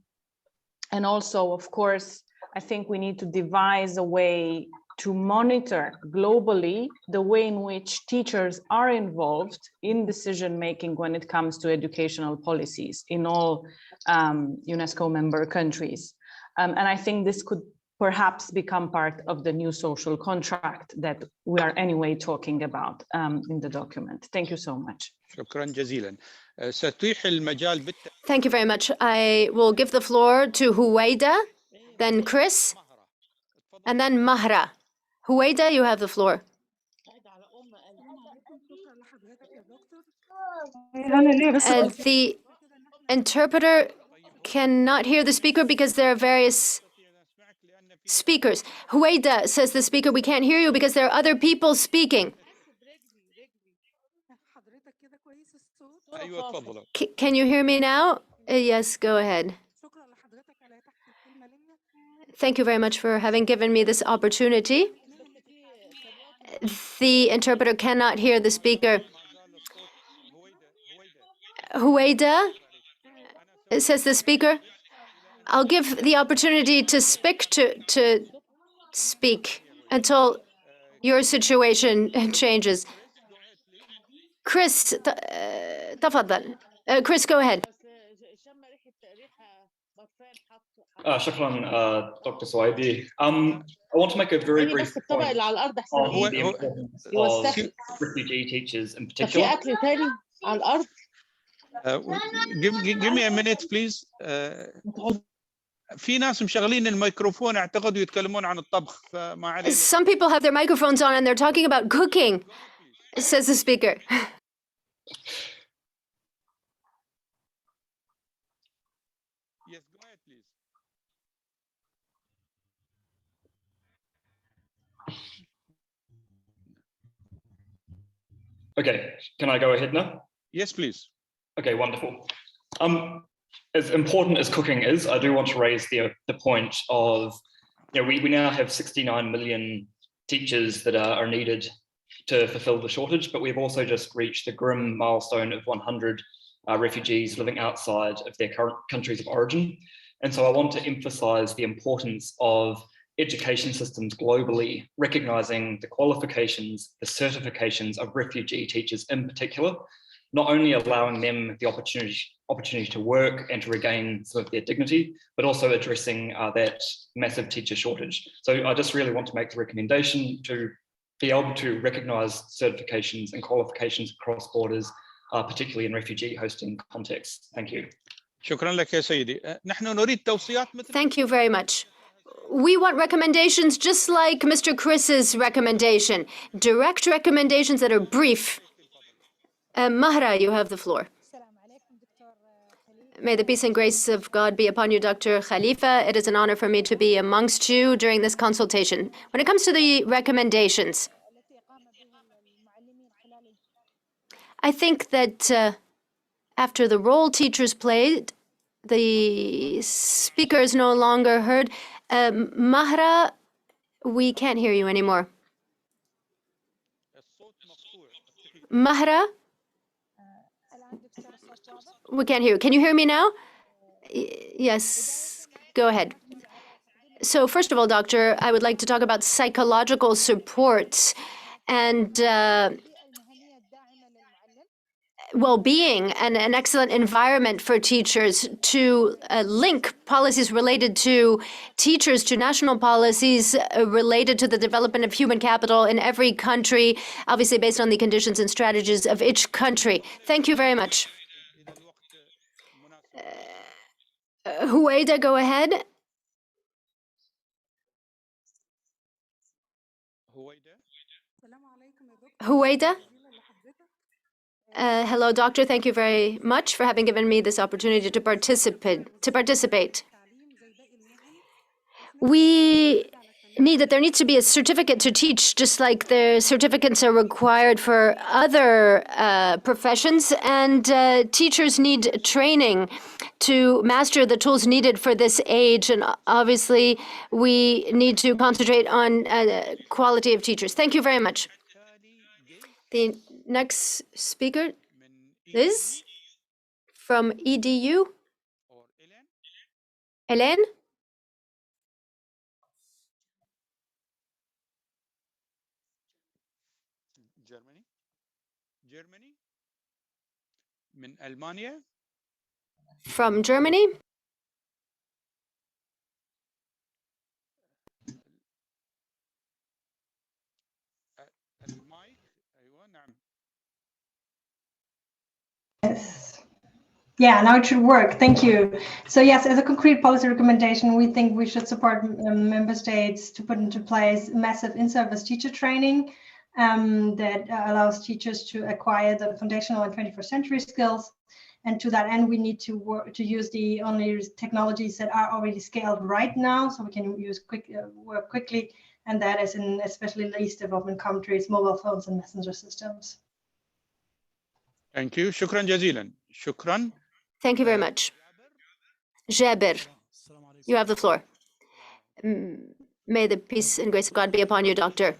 also, of course, I think we need to devise a way to monitor globally the way in which teachers are involved in decision-making when it comes to educational policies in all UNESCO member countries. And I think this could perhaps become part of the new social contract that we are anyway talking about in the document. Thank you so much. Thank you very much. I will give the floor to Huwaida, then Chris, and then Mahra. Huwaida, you have the floor. The interpreter cannot hear the speaker because there are various speakers. Huwaida, says the speaker, we can't hear you because there are other people speaking. Can you hear me now? Yes, go ahead. Thank you very much for having given me this opportunity. The interpreter cannot hear the speaker. Huwaida, says the speaker, I'll give the opportunity to speak until your situation changes. Chris, تفضل. Chris, go ahead. Shukran, Dr. Swaidi. I want to make a very brief point on the importance of refugee teachers in particular. على الأرض. Give me a minute please. في ناس مشغلين الميكروفون اعتقدوا يتكلمون عن الطبخ فما علينا. Some people have their microphones on and they're talking about cooking, says the speaker. Yes, go ahead, please. Okay, can I go ahead now? Yes, please. Okay, wonderful. As important as cooking is, I do want to raise the point of, we now have 69 million teachers that are needed to fulfill the shortage, but we've also just reached the grim milestone of 100 refugees living outside of their current countries of origin. And so I want to emphasize the importance of education systems globally, recognizing the qualifications, the certifications of refugee teachers in particular, not only allowing them the opportunity to work and to regain some of their dignity, but also addressing that massive teacher shortage. So I just really want to make the recommendation to be able to recognize certifications and qualifications across borders, particularly in refugee hosting contexts. Thank you. شكرا لك يا سيدي. نحن نريد توصيات مثل. Thank you very much. We want recommendations just like Mr. Chris's recommendation, direct recommendations that are brief. Mahra, you have the floor. May the peace and grace of God be upon you, Dr. Khalifa. It is an honor for me to be amongst you during this consultation. When it comes to the recommendations, I think that after the role teachers played, the speaker is no longer heard. Mahra, we can't hear you anymore. Mahra? We can't hear you. Can you hear me now? Yes, go ahead. So first of all, doctor, I would like to talk about psychological support and well-being and an excellent environment for teachers to link policies related to teachers to national policies related to the development of human capital in every country, obviously based on the conditions and strategies of each country. Thank you very much. Huwaida, go ahead. Huwaida? Hello, doctor. Thank you very much for having given me this opportunity to participate. There needs to be a certificate to teach, just like the certificates are required for other professions, and teachers need training to master the tools needed for this age, and obviously we need to concentrate on quality of teachers. Thank you very much. The next speaker is from EDU. Eilien? Germany? من ألمانيا? From Germany? Yes. Yeah, now it should work. Thank you. So yes, as a concrete policy recommendation, we think we should support member states to put into place massive in-service teacher training that allows teachers to acquire the foundational and 21st century skills. And to that end, we need to work to use the only technologies that are already scaled right now, so we can work quickly. And that is in especially least developing countries, mobile phones and messenger systems. Thank you. شكرا جزيلا. شكرا. Thank you very much. Jabir, you have the floor. May the peace and grace of God be upon you, doctor.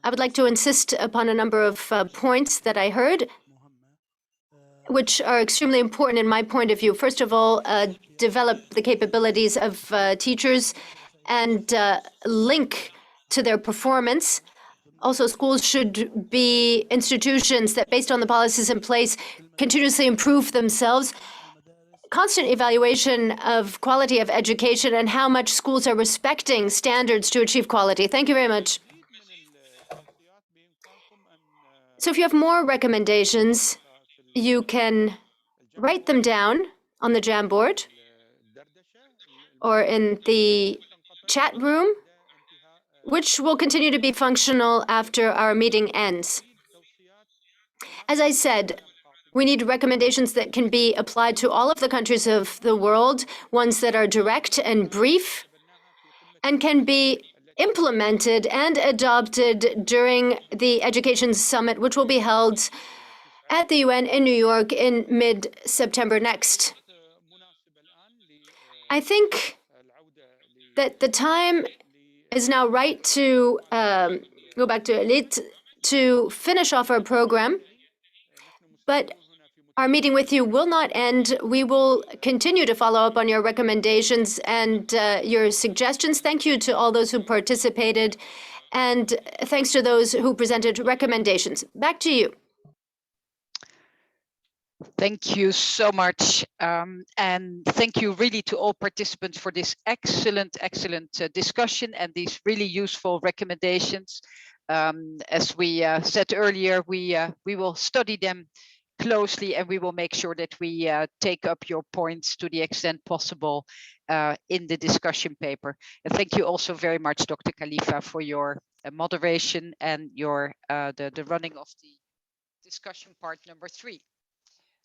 I would like to insist upon a number of points that I heard, which are extremely important in my point of view. First of all, develop the capabilities of teachers and link to their performance. Also, schools should be institutions that, based on the policies in place, continuously improve themselves. Constant evaluation of quality of education and how much schools are respecting standards to achieve quality. Thank you very much. So if you have more recommendations, you can write them down on the Jamboard or in the chat room, which will continue to be functional after our meeting ends. As I said, we need recommendations that can be applied to all of the countries of the world, ones that are direct and brief, and can be implemented and adopted during the Education Summit, which will be held at the UN in New York in mid-September next. I think that the time is now right to go back to Elite to finish off our program. But our meeting with you will not end. We will continue to follow up on your recommendations and your suggestions. Thank you to all those who participated, and thanks to those who presented recommendations. Back to you. Thank you so much. And thank you really to all participants for this excellent discussion and these really useful recommendations. As we said earlier, we will study them closely, and we will make sure that we take up your points to the extent possible in the discussion paper. And thank you also very much, Dr. Khalifa, for your moderation and your the running of the discussion part number 3.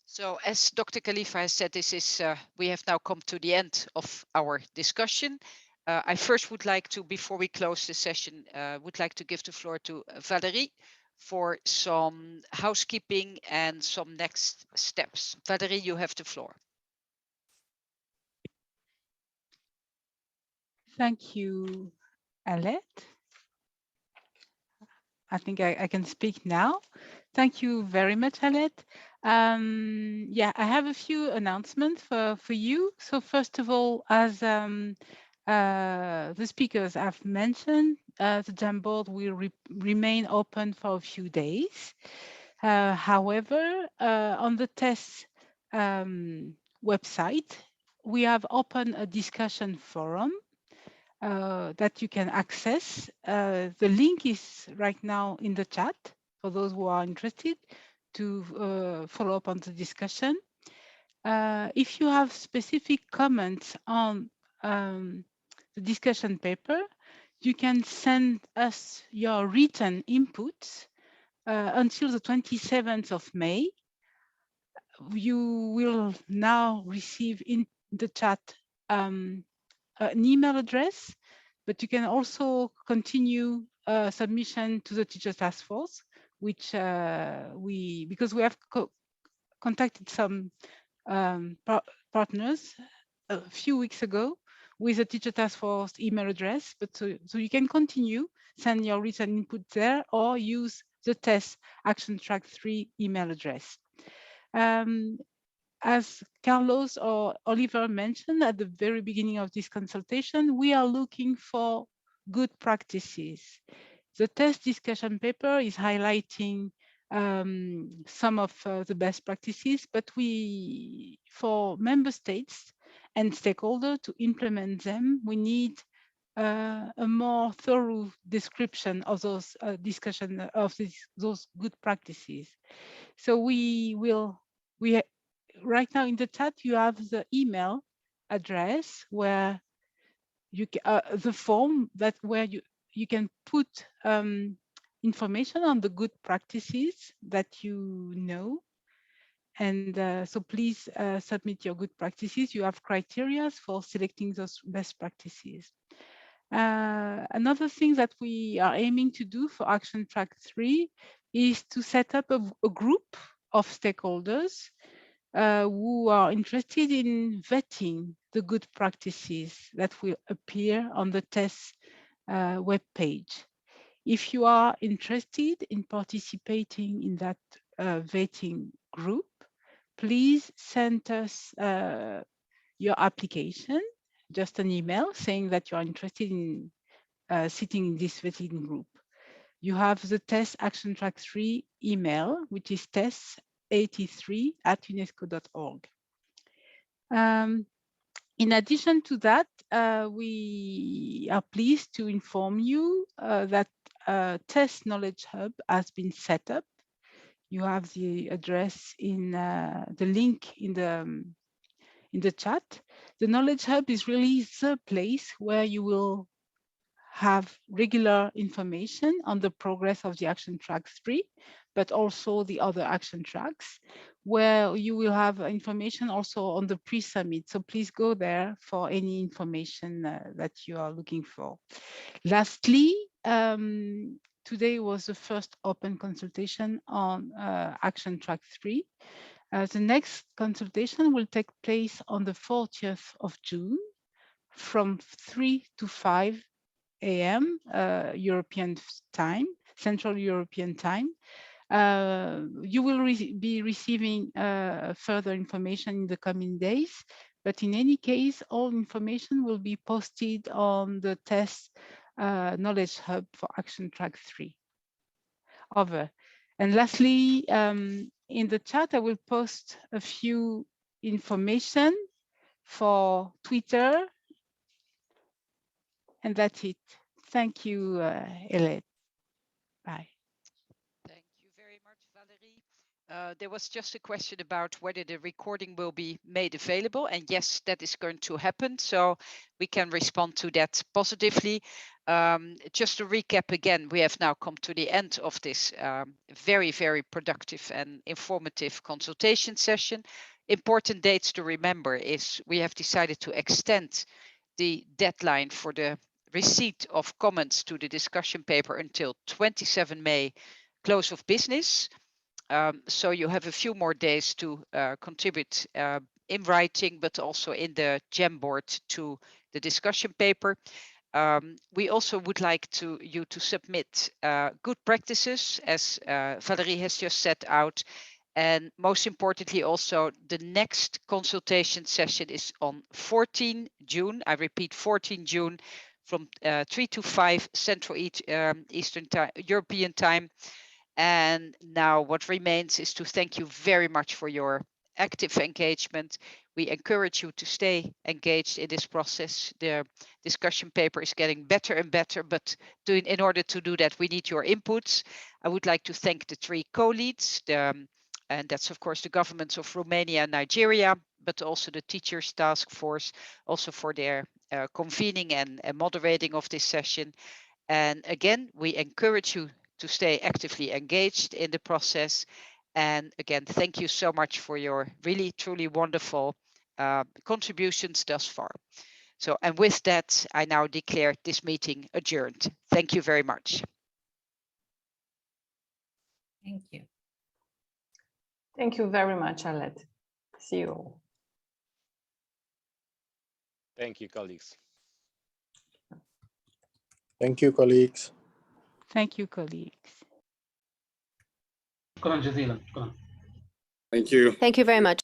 So as Dr. Khalifa has said, this is we have now come to the end of our discussion. I first would like to, before we close the session, would like to give the floor to Valerie for some housekeeping and some next steps. Valerie, you have the floor. Thank you, Alette. I think I can speak now. Thank you very much, Alette. Yeah, I have a few announcements for you. So first of all, as the speakers have mentioned, the Jamboard will remain open for a few days. However, on the TESS website, we have opened a discussion forum that you can access. The link is right now in the chat for those who are interested to follow up on the discussion. If you have specific comments on the discussion paper, you can send us your written inputs until the 27th of May. You will now receive in the chat an email address, but you can also continue submission to the Teacher Task Force, which because we have contacted some partners a few weeks ago with the Teacher Task Force email address, but so you can continue, send your written input there, or use the TESS Action Track 3 email address. As Carlos or Oliver mentioned at the very beginning of this consultation, we are looking for good practices. The TESS discussion paper is highlighting some of the best practices, but for member states and stakeholders to implement them, we need a more thorough description of those those good practices. So right now in the chat, you have the email address where you the form where you can put information on the good practices that you know. And so please submit your good practices. You have criteria for selecting those best practices. Another thing that we are aiming to do for Action Track 3 is to set up a group of stakeholders who are interested in vetting the good practices that will appear on the TESS webpage. If you are interested in participating in that vetting group, please send us your application, just an email saying that you are interested in sitting in this vetting group. You have the TESS Action Track 3 email, which is tess83@unesco.org. In addition to that, we are pleased to inform you that TESS Knowledge Hub has been set up You have the address in the link in the chat. The Knowledge Hub is really the place where you will have regular information on the progress of the action track 3, but also the other action tracks, where you will have information also on the pre-summit. So please go there for any information that you are looking for. Lastly, today was the first open consultation on action track 3. The next consultation will take place on the 40th of June from 3 to 5 a.m. European time, Central European time. You will be receiving further information in the coming days, but in any case, all information will be posted on the TESS Knowledge Hub for Action Track 3. Over. And lastly, in the chat, I will post a few information for Twitter. And that's it. Thank you, Eilien. Bye. Thank you very much, Valerie. There was just a question about whether the recording will be made available. And yes, that is going to happen. So we can respond to that positively. Just to recap again, we have now come to the end of this very, very productive and informative consultation session. Important dates to remember is we have decided to extend the deadline for the receipt of comments to the discussion paper until 27 May, close of business. So you have a few more days to contribute in writing, but also in the Jamboard to the discussion paper. We also would like you to submit good practices, as Valerie has just set out. And most importantly, also the next consultation session is on 14 June. I repeat, 14 June from 3 to 5 Central Eastern time, European time. And now what remains is to thank you very much for your active engagement. We encourage you to stay engaged in this process. The discussion paper is getting better and better, but in order to do that, we need your inputs. I would like to thank the 3 co-leads, and that's of course the governments of Romania and Nigeria, but also the Teachers Task Force, also for their convening and moderating of this session. And again, we encourage you to stay actively engaged in the process. And again, thank you so much for your really, truly wonderful contributions thus far. So, and with that, I now declare this meeting adjourned. Thank you very much. Thank you. Thank you very much, Alet. See you all. Thank you, colleagues. Thank you, colleagues. Thank you, colleagues. Thank you. Thank you very much.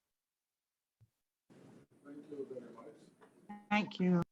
Thank you.